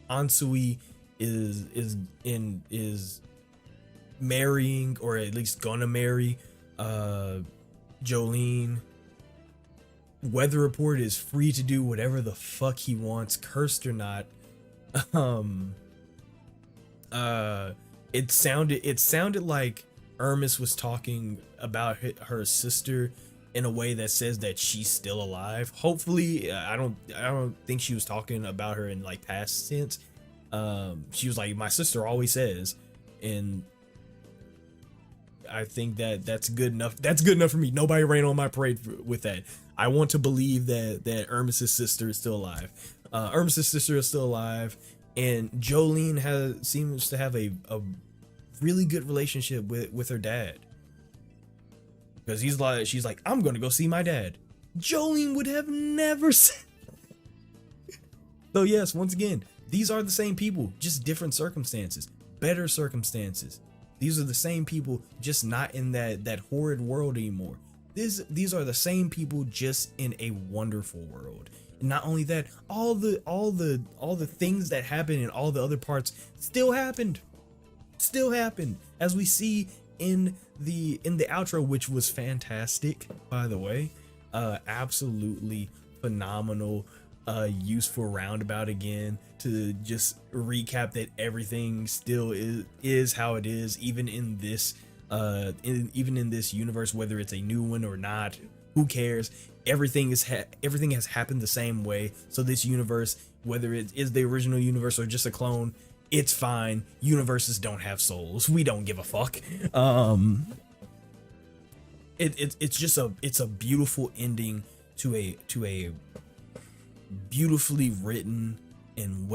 Ansui is marrying, or at least gonna marry Jolene. Weather Report is free to do whatever the fuck he wants, cursed or not. It sounded like Hermes was talking about her sister in a way that says that she's still alive. Hopefully, I don't think she was talking about her in like past tense. She was like, my sister always says, and I think that's good enough. That's good enough for me. Nobody ran on my parade with that. I want to believe that Hermes' sister is still alive. Hermes' sister is still alive, and Jolene seems to have a really good relationship with her dad. Because she's like, I'm gonna go see my dad. Jolene would have never said. So yes, once again, these are the same people, just different circumstances, better circumstances. These are the same people, just not in that horrid world anymore. These are the same people, just in a wonderful world. And not only that, all the things that happened in all the other parts still happened, as we see in the outro, which was fantastic, by the way. Absolutely phenomenal, useful roundabout again to just recap that everything still is how it is, even in this even in this universe, whether it's a new one or not, who cares? Everything has happened the same way. So this universe, whether it is the original universe or just a clone, it's fine. Universes don't have souls. We don't give a fuck. It's a beautiful ending to a beautifully written and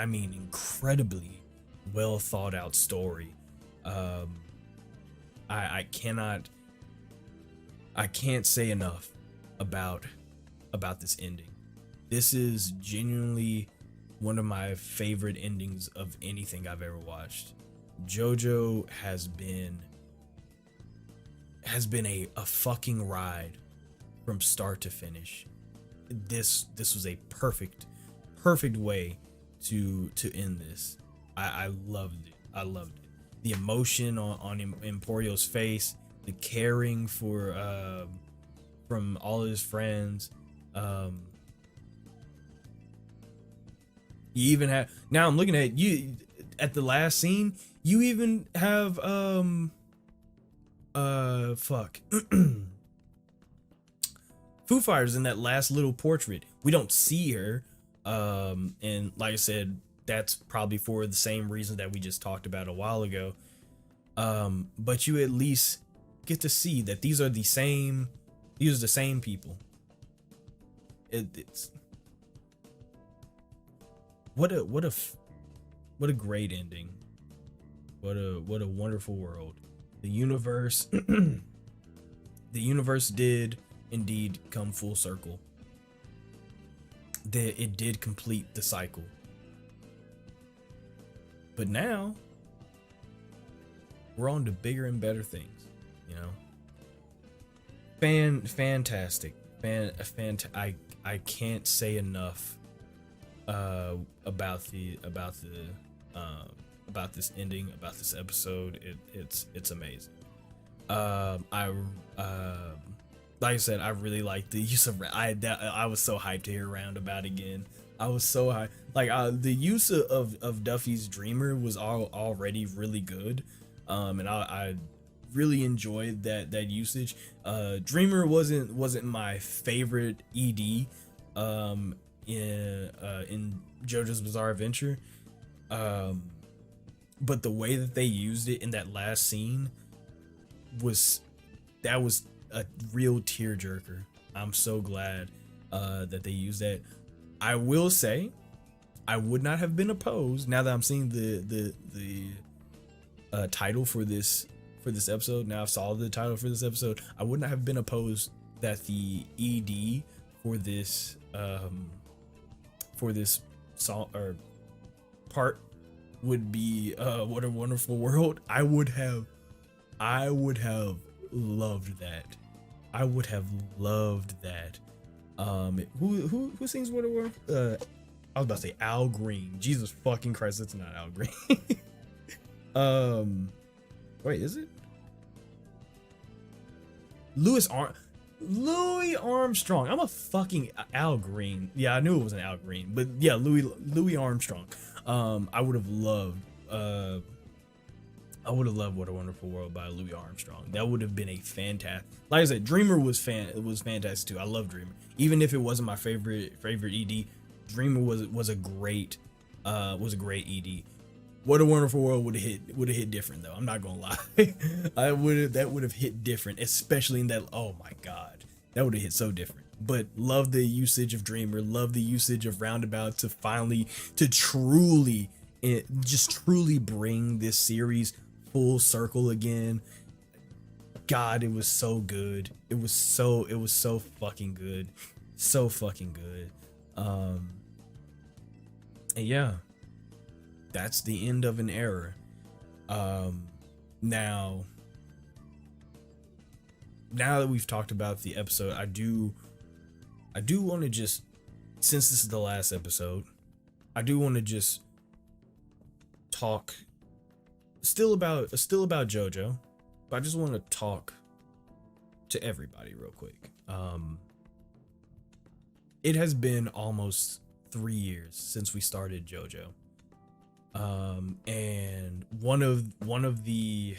incredibly well thought out story. I can't say enough about this ending. This is genuinely one of my favorite endings of anything I've ever watched. JoJo has been a fucking ride from start to finish. This was a perfect way to end this. I loved it. The emotion on Emporio's face, the caring for from all his friends. You even have, now I'm looking at you at the last scene, you even have Foo Fighters in that last little portrait. We don't see her, and like I said, that's probably for the same reason that we just talked about a while ago. But you at least get to see that these are the same people. It's what a great ending. What a wonderful world. The universe did indeed come full circle. That it did complete the cycle. But now we're on to bigger and better things, you know. Fantastic. I can't say enough about this ending, about this episode. It's amazing. I like I said, I really like the use of I was so hyped to hear Roundabout again. I was so hyped. Like the use of Duffy's Dreamer was already really good. And I really enjoyed that usage. Dreamer wasn't my favorite ED in JoJo's Bizarre Adventure. But the way that they used it in that last scene was a real tearjerker. I'm so glad that they used that. I will say, I would not have been opposed now that I'm seeing the title for this episode. Now I saw the title for this episode. I would not have been opposed that the ED for this song or part would be What a Wonderful World. I would have loved that. I would have loved that. Who sings What a World? I was about to say Al Green. Jesus fucking Christ, that's not Al Green. Wait, is it? Louis Armstrong. I'm a fucking Al Green. Yeah, I knew it wasn't Al Green, but yeah, Louis Armstrong. I would have loved What a Wonderful World by Louis Armstrong. That would have been a fantastic. Like I said, Dreamer was fantastic too. I love Dreamer. Even if it wasn't my favorite ED, Dreamer was a great ED. What a Wonderful World would have hit different though. I'm not gonna lie. That would have hit different, especially in that. Oh my god, that would have hit so different. But love the usage of Dreamer. Love the usage of Roundabout to truly bring this series full circle again. God, it was so good. It was so fucking good. So fucking good. And yeah, that's the end of an era. Now that we've talked about the episode, I do want to just, since this is the last episode, I do want to just talk still about JoJo, but I just want to talk to everybody real quick. It has been almost 3 years since we started JoJo. And one of the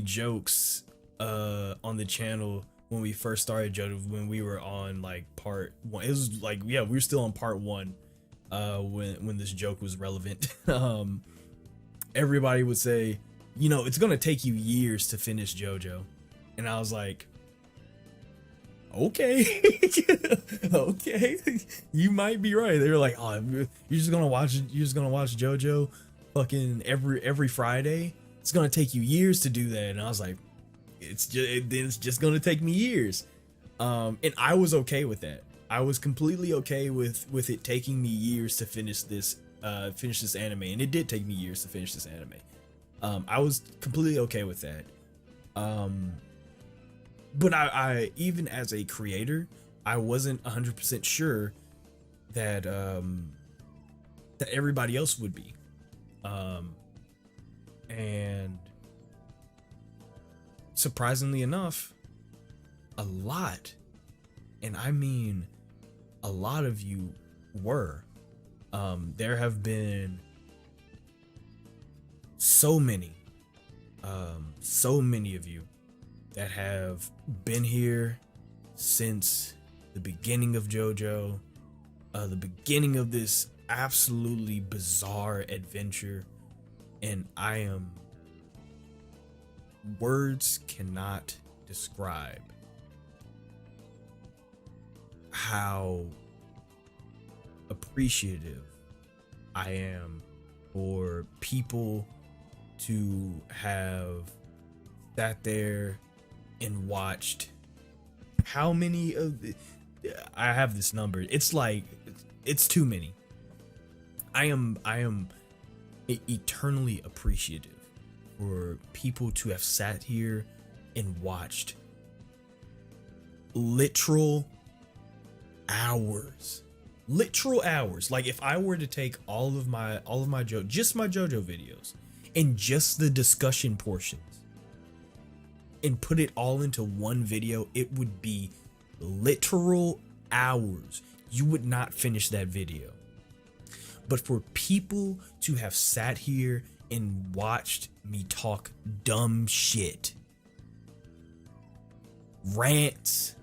jokes on the channel when we first started JoJo, when we were on like part 1, it was like, yeah, we were still on part 1 when this joke was relevant. Everybody would say, you know, it's gonna take you years to finish JoJo, and I was like, okay. Okay, you might be right. They were like, oh, you're just gonna watch JoJo fucking every Friday? It's gonna take you years to do that. And I was like, it's just gonna take me years. And I was okay with that. I was completely okay with it taking me years to finish this anime, and it did take me years to finish this anime. I was completely okay with that. But I even as a creator, I wasn't 100% sure that that everybody else would be. And surprisingly enough, a lot, and I mean a lot of you were. There have been so many of you that have been here since the beginning of JoJo, the beginning of this absolutely bizarre adventure, and words cannot describe how appreciative I am for people to have sat there and watched how many of the, I have this number, it's like it's too many. I am eternally appreciative for people to have sat here and watched literal hours. Literal hours. Like if I were to take all of my just my JoJo videos and just the discussion portions and put it all into one video, it would be literal hours. You would not finish that video. But for people to have sat here and watched me talk dumb shit, rants,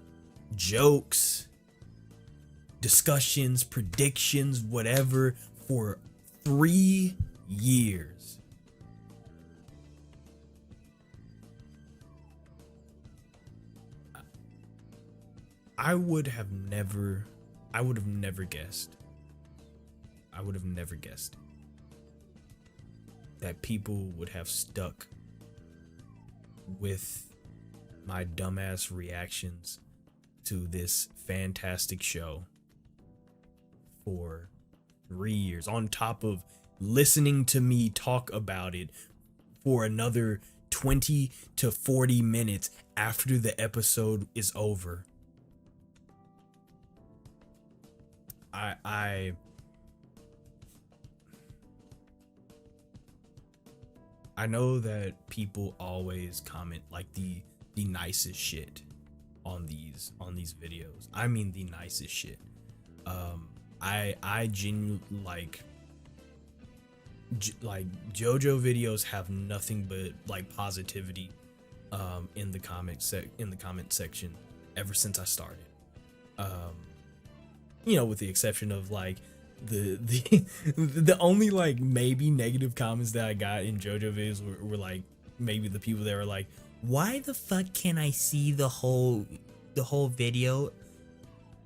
jokes, discussions, predictions, whatever, for 3 years. I would have never guessed. I would have never guessed that people would have stuck with my dumbass reactions to this fantastic show for 3 years, on top of listening to me talk about it for another 20 to 40 minutes after the episode is over. I know that people always comment like the nicest shit on these videos. I mean the nicest shit. I genuinely like JoJo videos have nothing but like positivity in the comment section ever since I started. You know, with the exception of like the only like maybe negative comments that I got in JoJo videos were like maybe the people that were like, why the fuck can I see the whole video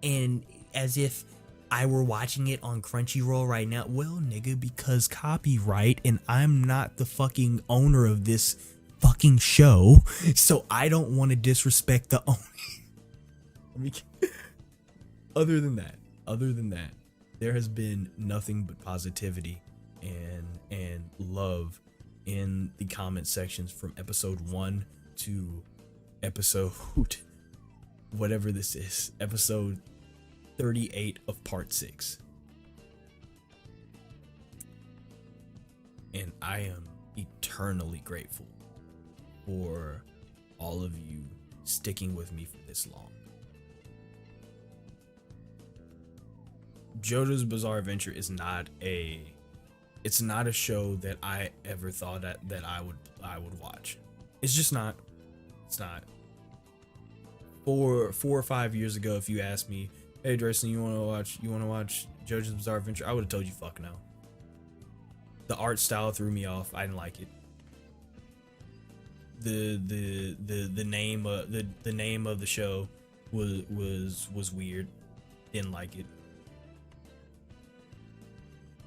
and as if I were watching it on Crunchyroll right now? Well, nigga, because copyright, and I'm not the fucking owner of this fucking show, so I don't want to disrespect the owner. I mean, other than that, there has been nothing but positivity and love in the comment sections from episode 1 to episode whatever this is, episode 38 of part 6. And I am eternally grateful for all of you sticking with me for this long. JoJo's Bizarre Adventure is not a show that I ever thought that I would watch. It's just not. It's not. 4 or 5 years ago, if you asked me, hey Dresden, you wanna watch JoJo's Bizarre Adventure, I would have told you fuck no. The art style threw me off. I didn't like it. The name of the show was weird. Didn't like it.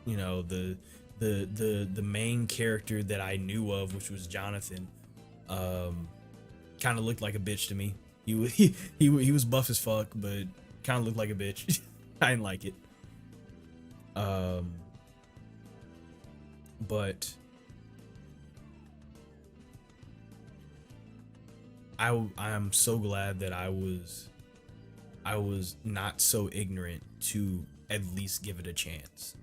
You know, the main character that I knew of, which was Jonathan, kind of looked like a bitch to me. He was buff as fuck, but kind of looked like a bitch. I didn't like it. But I am so glad that I was not so ignorant to at least give it a chance.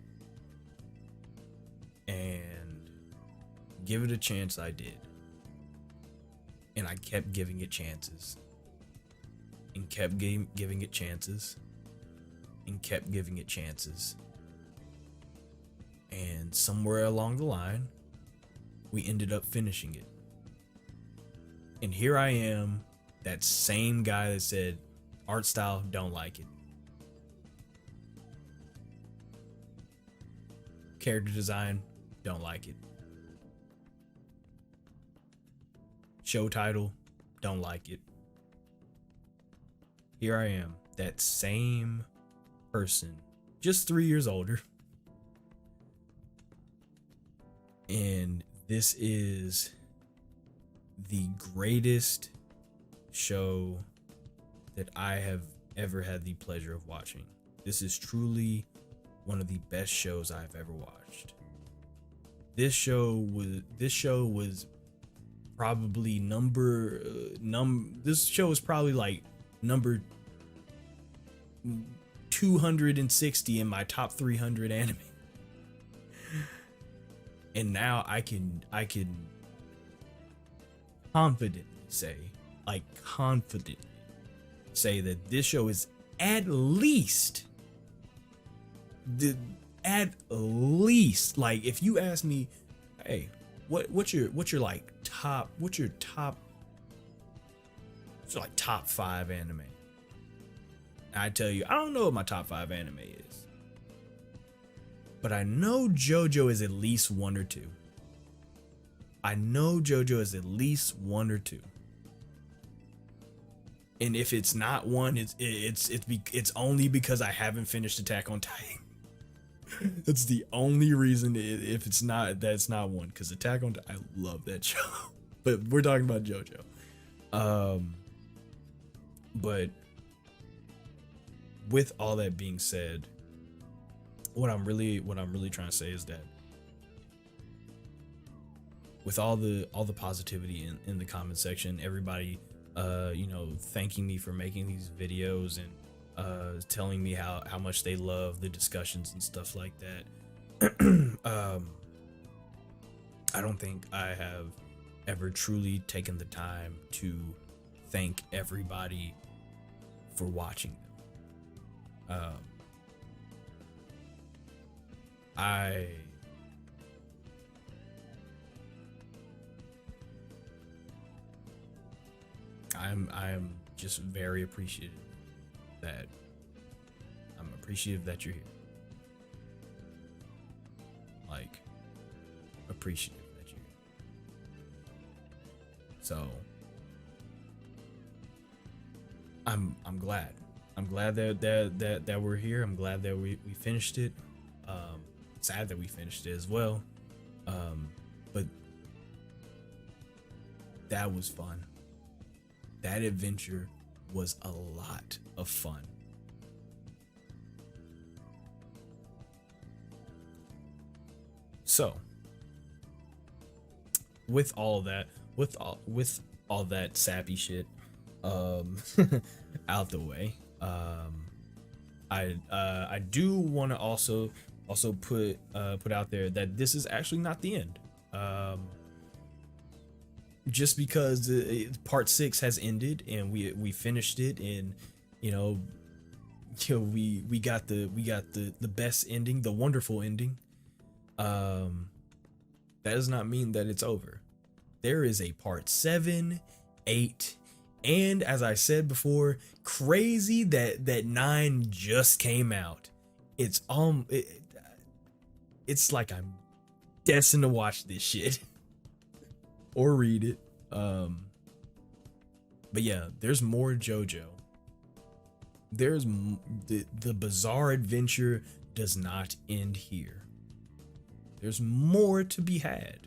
And give it a chance I did. And I kept giving it chances. And kept giving it chances. And kept giving it chances. And somewhere along the line, we ended up finishing it. And here I am, that same guy that said, art style, don't like it. Character design, don't like it. Show title, don't like it. Here I am, that same person, just 3 years older. And this is the greatest show that I have ever had the pleasure of watching. This is truly one of the best shows I've ever watched. This show was probably this show was probably like number 260 in my top 300 anime. And now I can confidently say, that this show is at least like, if you ask me, hey, what's your top 5 anime? I tell you, I don't know what my top 5 anime is, but I know JoJo is at least 1 or 2. I know JoJo is at least 1 or 2. And if it's not 1, it's only because I haven't finished Attack on Titan. That's the only reason. If it's not, that's not 1, because Attack on Titan, I love that show. But we're talking about JoJo. But with all that being said, what I'm really trying to say is that with all the positivity in the comment section, everybody thanking me for making these videos and telling me how much they love the discussions and stuff like that. I don't think I have ever truly taken the time to thank everybody for watching them. I am just very appreciative that you're here. Like, appreciative that you're here. So I'm glad. I'm glad that we're here. I'm glad that we finished it. Sad that we finished it as well. But that was fun. That adventure was a lot of fun. So, with all that sappy shit out the way, I do want to also put out there that this is actually not the end. Just because part 6 has ended and we finished it, and we got the best ending, the wonderful ending. That does not mean that it's over. There is a part 7, 8, and as I said before, crazy that 9 just came out. It's like I'm destined to watch this shit or read it. But yeah, there's more JoJo. There's the bizarre adventure does not end here. There's more to be had.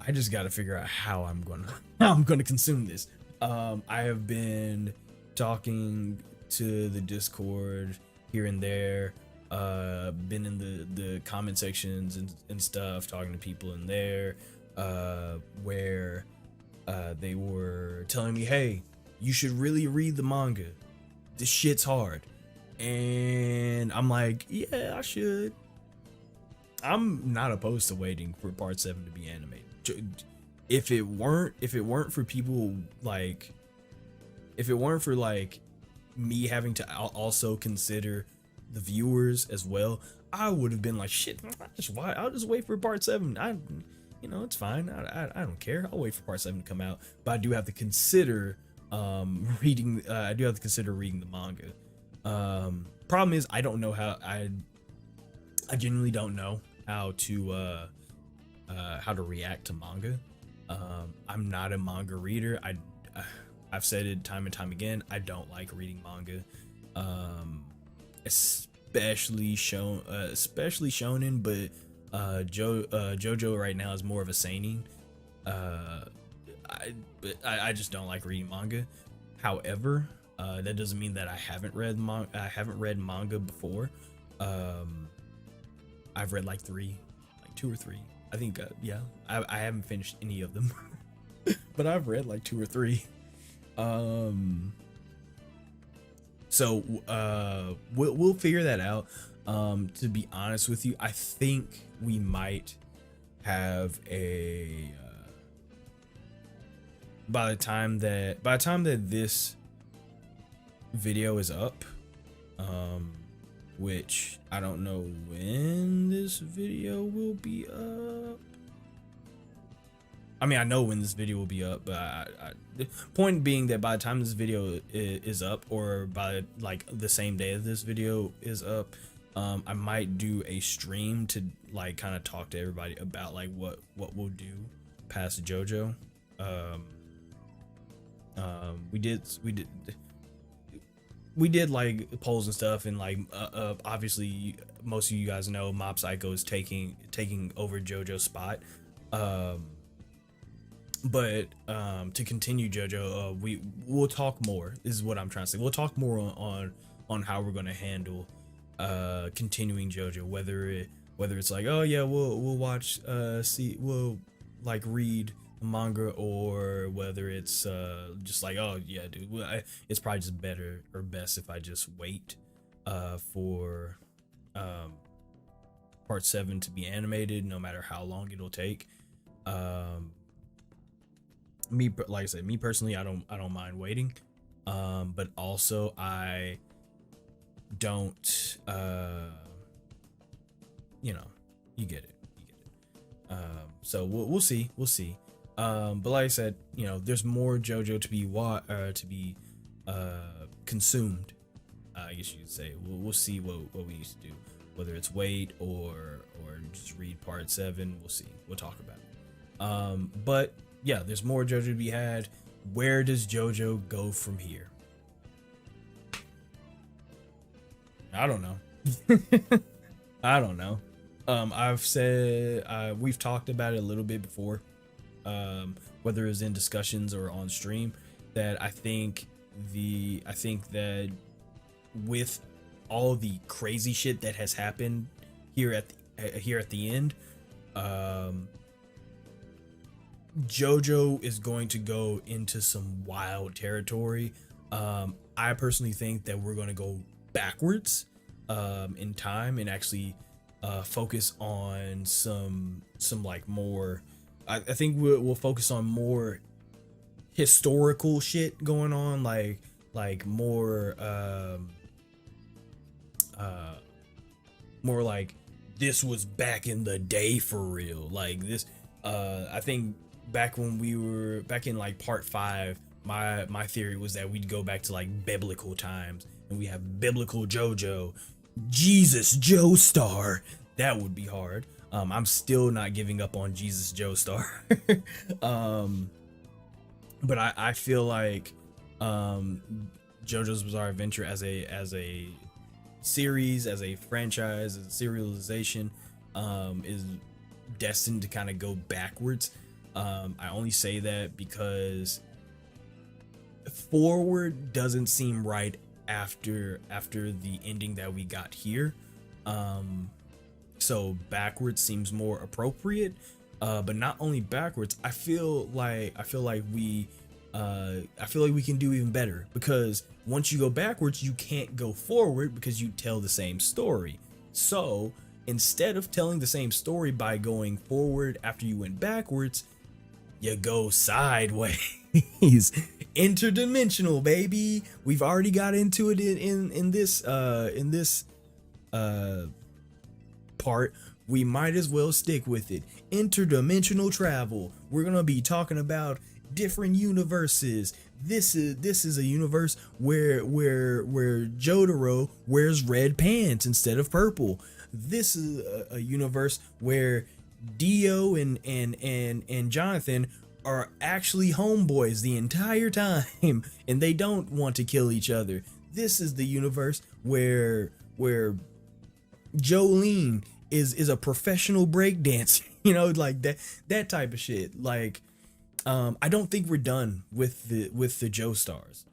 I just got to figure out how I'm gonna consume this. I have been talking to the Discord here and there. Been in the comment sections and stuff, talking to people in there, where they were telling me, hey, you should really read the manga. This shit's hard. And I'm like, yeah, I should. I'm not opposed to waiting for part 7 to be animated. If it weren't for people like, if it weren't for like me having to also consider the viewers as well, I would have been like, shit, I'll just wait for part 7. It's fine. I don't care. I'll wait for part 7 to come out. But I do have to consider reading the manga. Problem is, I don't know how. I genuinely don't know how to react to manga. I'm not a manga reader. I've said it time and time again. I don't like reading manga, especially shonen. But JoJo right now is more of a seinen. I just don't like reading manga. However, that doesn't mean that I haven't read manga before. I've read like 2 or 3. I think I haven't finished any of them, but I've read like 2 or 3. So we'll figure that out. To be honest with you, I think we might have a by the time that this video is up, which I don't know when this video will be up. I mean, I know when this video will be up, but the point being that by the time this video is up, or by like the same day that this video is up, I might do a stream to like kind of talk to everybody about like what we'll do past JoJo. We did like polls and stuff, and like obviously most of you guys know Mob Psycho is taking over JoJo's spot. But to continue JoJo, we'll talk more. This is what I'm trying to say. We'll talk more on how we're gonna handle continuing JoJo, whether it's like, oh yeah, we'll watch we'll like read the manga, or whether it's just like, oh yeah dude, it's probably just better or best if I just wait for part 7 to be animated, no matter how long it'll take. Like I said, me personally, I don't mind waiting, but also I don't you know, you get it. So we'll see. But like I said, you know, there's more JoJo to be consumed, I guess you could say. We'll see what we need to do, whether it's wait or just read part 7. We'll see. We'll talk about it. But yeah, there's more JoJo to be had. Where does JoJo go from here? I don't know. I don't know. I've said we've talked about it a little bit before, whether it's in discussions or on stream, that I think that with all the crazy shit that has happened here at the end, JoJo is going to go into some wild territory. I personally think that we're going to go backwards in time and actually focus on some like more. I think we'll focus on more historical shit going on, like more more like this was back in the day for real. Like this, I think back when we were back in like part 5, my theory was that we'd go back to like biblical times, and we have biblical JoJo, Jesus Joestar. That would be hard. I'm still not giving up on Jesus Joestar. But I feel like JoJo's Bizarre Adventure as a series, as a franchise, as a serialization, is destined to kind of go backwards. I only say that because forward doesn't seem right after the ending that we got here. So backwards seems more appropriate. But not only backwards, I feel like we can do even better, because once you go backwards, you can't go forward because you tell the same story. So instead of telling the same story by going forward after you went backwards, you go sideways. Interdimensional, baby. We've already got into it in this part. We might as well stick with it. Interdimensional travel. We're gonna be talking about different universes. This is a universe where Jotaro wears red pants instead of purple. This is a universe where Dio and Jonathan are actually homeboys the entire time, and they don't want to kill each other. This is the universe where Jolene is a professional breakdancer, you know, like that type of shit. Like, I don't think we're done with the Joestars.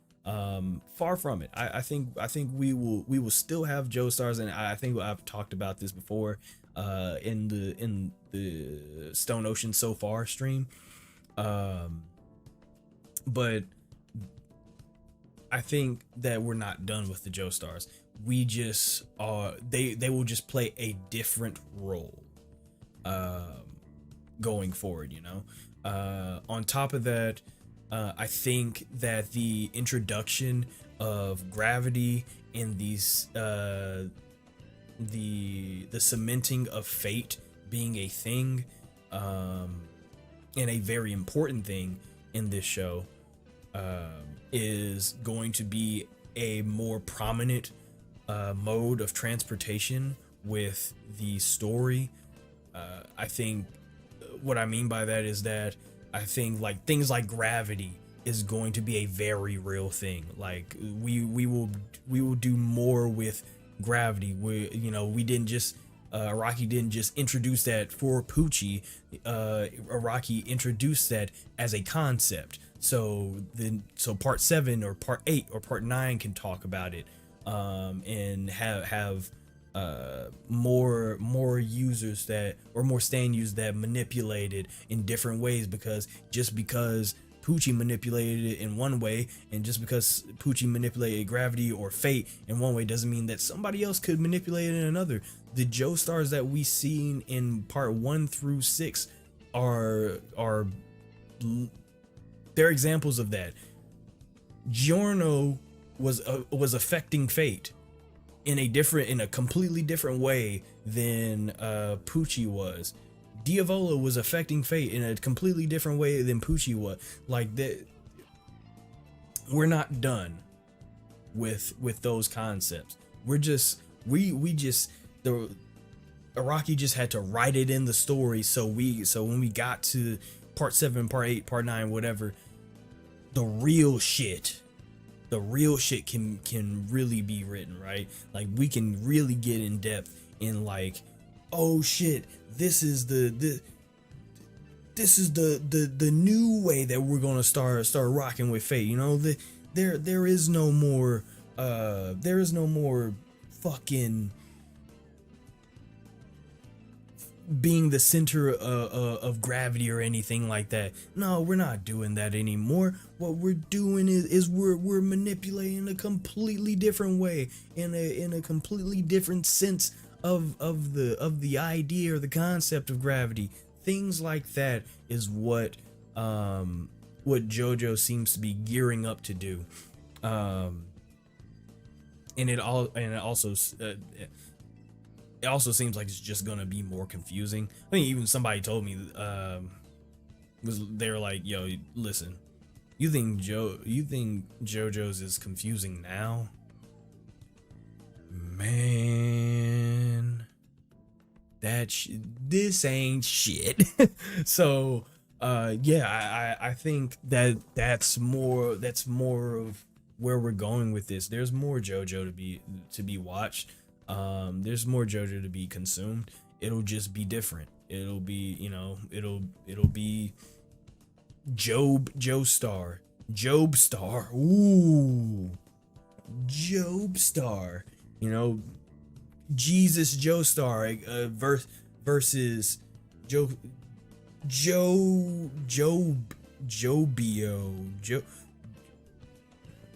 Far from it. I think we will still have Joestars, and I think I've talked about this before in the Stone Ocean So Far stream. But I think that we're not done with the Joestars. We just they will just play a different role going forward, you know. On top of that, I think that the introduction of gravity in these the cementing of fate being a thing, and a very important thing in this show, is going to be a more prominent mode of transportation with the story. I think what I mean by that is that I think like things like gravity is going to be a very real thing. Like we will do more with gravity. We didn't just Araki didn't just introduce that for Poochie. Araki introduced that as a concept. So part 7 or part 8 or part 9 can talk about it, and have more users that, or more stand users that manipulated in different ways, because just because Poochie manipulated it in one way, and just because Poochie manipulated gravity or fate in one way, doesn't mean that somebody else could manipulate it in another. The Joestars that we seen in part 1 through 6 are they're examples of that. Giorno was affecting fate in a completely different way than Poochie was. Diavola was affecting fate in a completely different way than Poochie was. Like that, we're not done with those concepts. We just the Araki just had to write it in the story, so when we got to part 7, part 8, part 9, whatever, the real shit can really be written, right? Like we can really get in depth in like, oh shit, this is the new way that we're gonna start rocking with fate. You know, there is no more fucking being the center of gravity or anything like that. No, we're not doing that anymore. What we're doing is we're manipulating a completely different way, in a completely different sense of the idea or the concept of gravity. Things like that is what JoJo seems to be gearing up to do, and it also seems like it's just gonna be more confusing. I think even somebody told me they were like, yo, listen, you think JoJo's is confusing now? Man, this ain't shit. So yeah, I think that's more of where we're going with this. There's more JoJo to be watched. There's more JoJo to be consumed. It'll just be different. It'll be, it'll be Joestar. Ooh, Joestar. Jesus Joestar versus Jobio.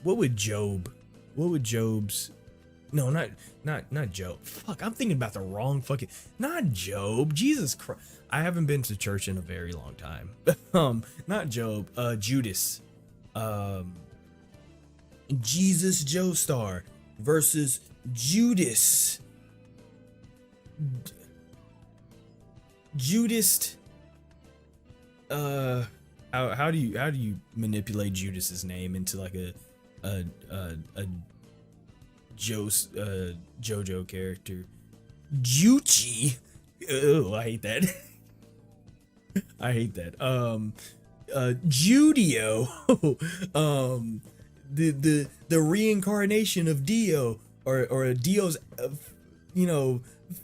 What would Job's? No, not Job. Fuck, I'm thinking about the wrong fucking. Not Job. Jesus Christ. I haven't been to church in a very long time. Not Job. Judas. Jesus Joestar versus Judas. Judas. How do you manipulate Judas's name into like a JoJo character? Juchi. Oh, I hate that. I hate that. Judio. The reincarnation of Dio, or Dio's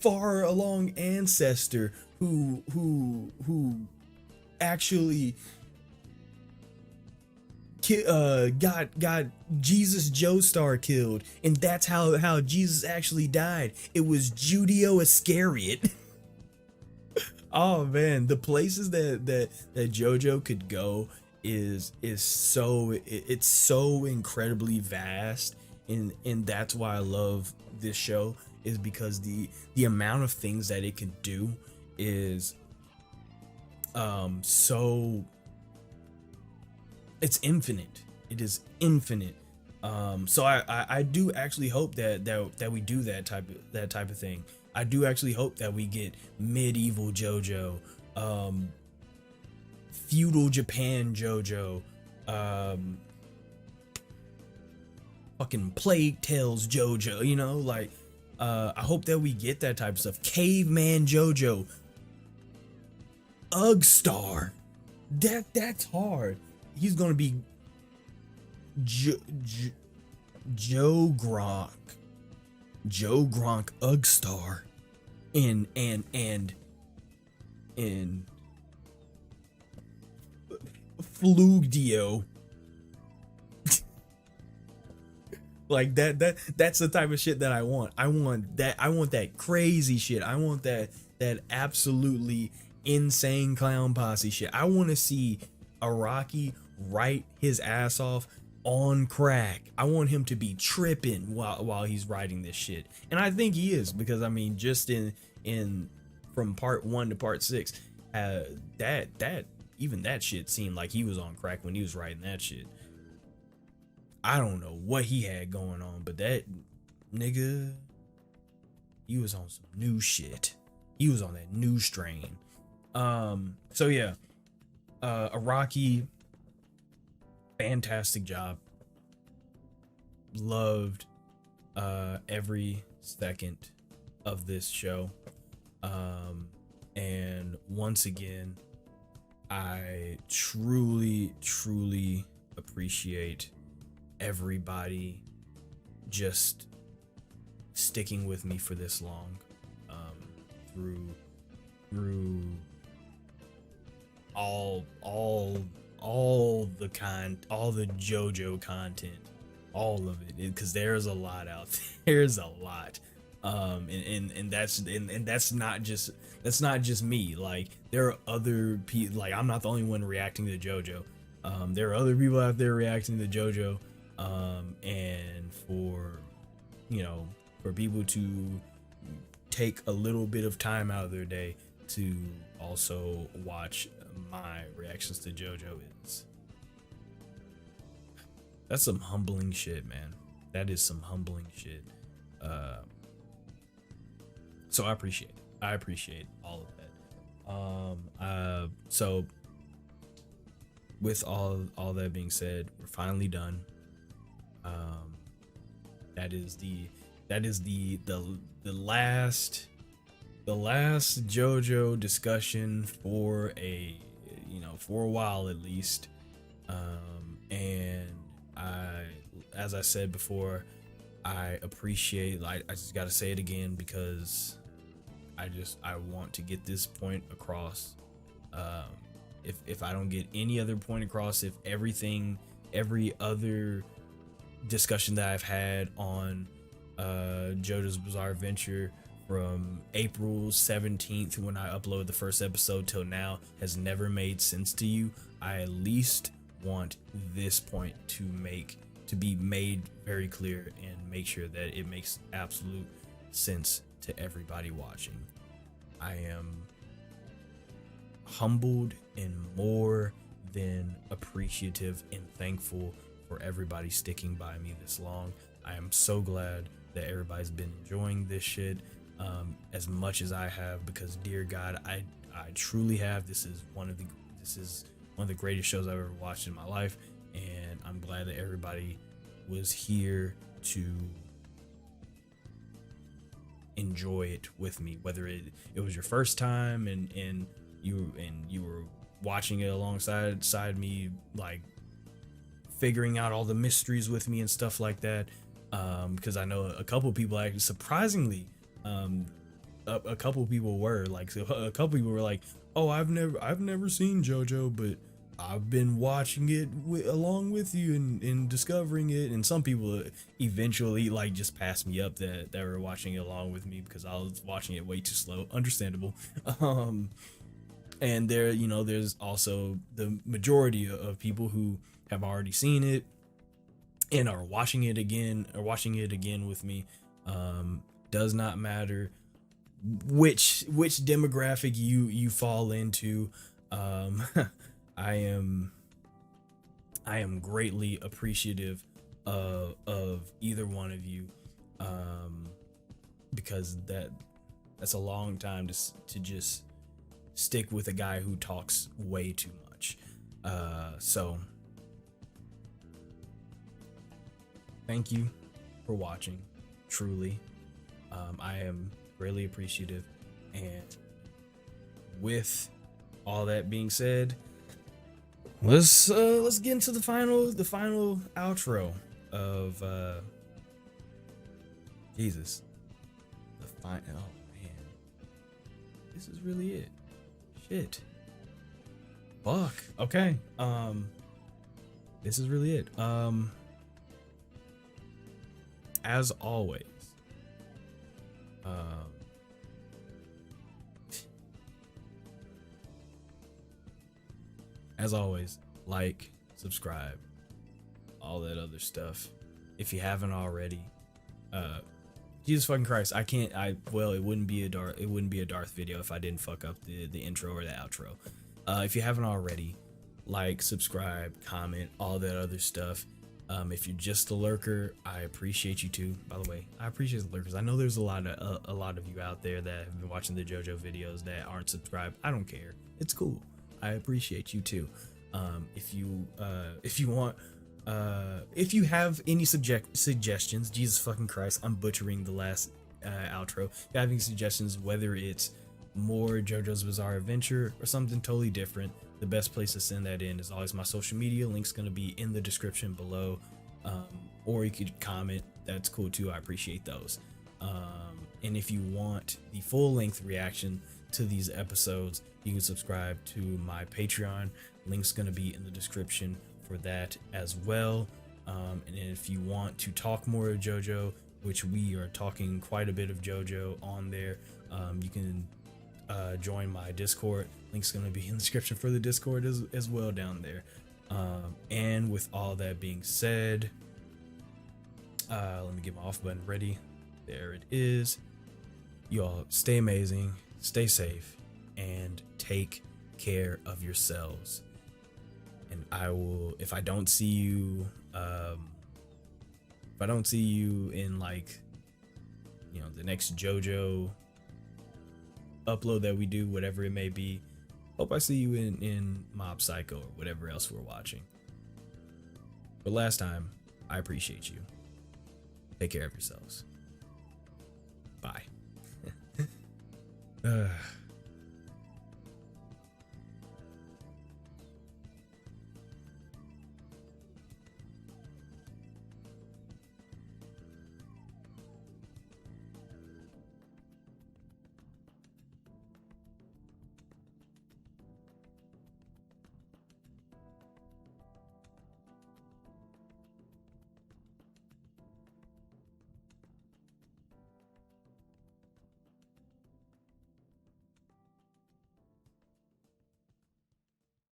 far along ancestor who actually got Jesus Joestar killed, and that's how Jesus actually died. It was Judio Iscariot. Oh man, the places that JoJo could go is so it's so incredibly vast, and that's why I love this show, is because the amount of things that it can do is so it's infinite. It is infinite. So I do actually hope that we do that type of thing. I do actually hope that we get medieval JoJo, feudal Japan JoJo, fucking Plague Tales JoJo, you know, like I hope that we get that type of stuff. Caveman JoJo, Ugstar, that's hard. He's gonna be Joe Gronk, Ugstar, and Flugdio. Like that's the type of shit that I want. I want that crazy shit. I want that absolutely insane clown posse shit. I want to see Araki write his ass off on crack. I want him to be tripping while he's writing this shit. And I think he is, because I mean, just in from part 1 to part 6, that even that shit seemed like he was on crack when he was writing that shit. I don't know what he had going on, but that nigga, he was on some new shit. He was on that new strain. So yeah, Araki, fantastic job. Loved every second of this show. And once again, I truly appreciate everybody just sticking with me for this long, through all the JoJo content, all of it, because there's a lot out there. There's a lot, and that's not just me. Like, there are other people. Like, I'm not the only one reacting to JoJo. There are other people out there reacting to JoJo, and for people to take a little bit of time out of their day to also watch my reactions to JoJo, that's some humbling shit, man. That is some humbling shit. So I appreciate it. I appreciate all of that. So with all that being said, we're finally done. That is the last JoJo discussion for a while at least. And as I said before, I appreciate, like, I just gotta say it again, because I want to get this point across. If I don't get any other point across, if every other discussion that I've had on JoJo's Bizarre Adventure from April 17th, when I uploaded the first episode, till now has never made sense to you, I at least want this point to be made very clear, and make sure that it makes absolute sense to everybody watching. I am humbled and more than appreciative and thankful for everybody sticking by me this long. I am so glad that everybody's been enjoying this shit as much as I have, because dear God, I truly have. This is one of the greatest shows I've ever watched in my life, and I'm glad that everybody was here to enjoy it with me, whether it was your first time and you were watching it alongside me, like figuring out all the mysteries with me and stuff like that, because I know a couple people, actually surprisingly, a couple people were like, oh, I've never seen JoJo, but I've been watching it along with you and discovering it. And some people eventually like just passed me up that were watching it along with me, because I was watching it way too slow. Understandable. And there, you know, there's also the majority of people who have already seen it and are watching it again with me. Does not matter which demographic you fall into. I am greatly appreciative of either one of you, because that's a long time to just stick with a guy who talks way too much. So thank you for watching, truly. I am really appreciative, and with all that being said, let's get into the final outro of Jesus. Oh man, this is really it. Shit. Fuck. Okay. This is really it. As always, like, subscribe, all that other stuff if you haven't already. Jesus fucking Christ, it wouldn't be a Dvrth video if I didn't fuck up the intro or the outro. If you haven't already, like, subscribe, comment, all that other stuff. If you're just a lurker, I appreciate you too. By the way, I appreciate the lurkers. I know there's a lot of you out there that have been watching the JoJo videos that aren't subscribed. I don't care. It's cool. I appreciate you too. If you have any suggestions, Jesus fucking Christ, I'm butchering the last outro. If you have any suggestions, whether it's more JoJo's Bizarre Adventure or something totally different, the best place to send that in is always my social media. Link's gonna be in the description below, or you could comment. That's cool too. I appreciate those. And if you want the full-length reaction to these episodes, you can subscribe to my Patreon. Link's gonna be in the description for that as well. And if you want to talk more of JoJo, which we are talking quite a bit of JoJo on there, you can join my Discord. Link's gonna be in the description for the Discord as well down there. And with all that being said, let me get my off button ready. There it is. Y'all stay amazing, stay safe, and take care of yourselves. And I will, if I don't see you in, like, you know, the next JoJo upload that we do, whatever it may be, hope I see you in Mob Psycho or whatever else we're watching. But last time, I appreciate you. Take care of yourselves. Bye.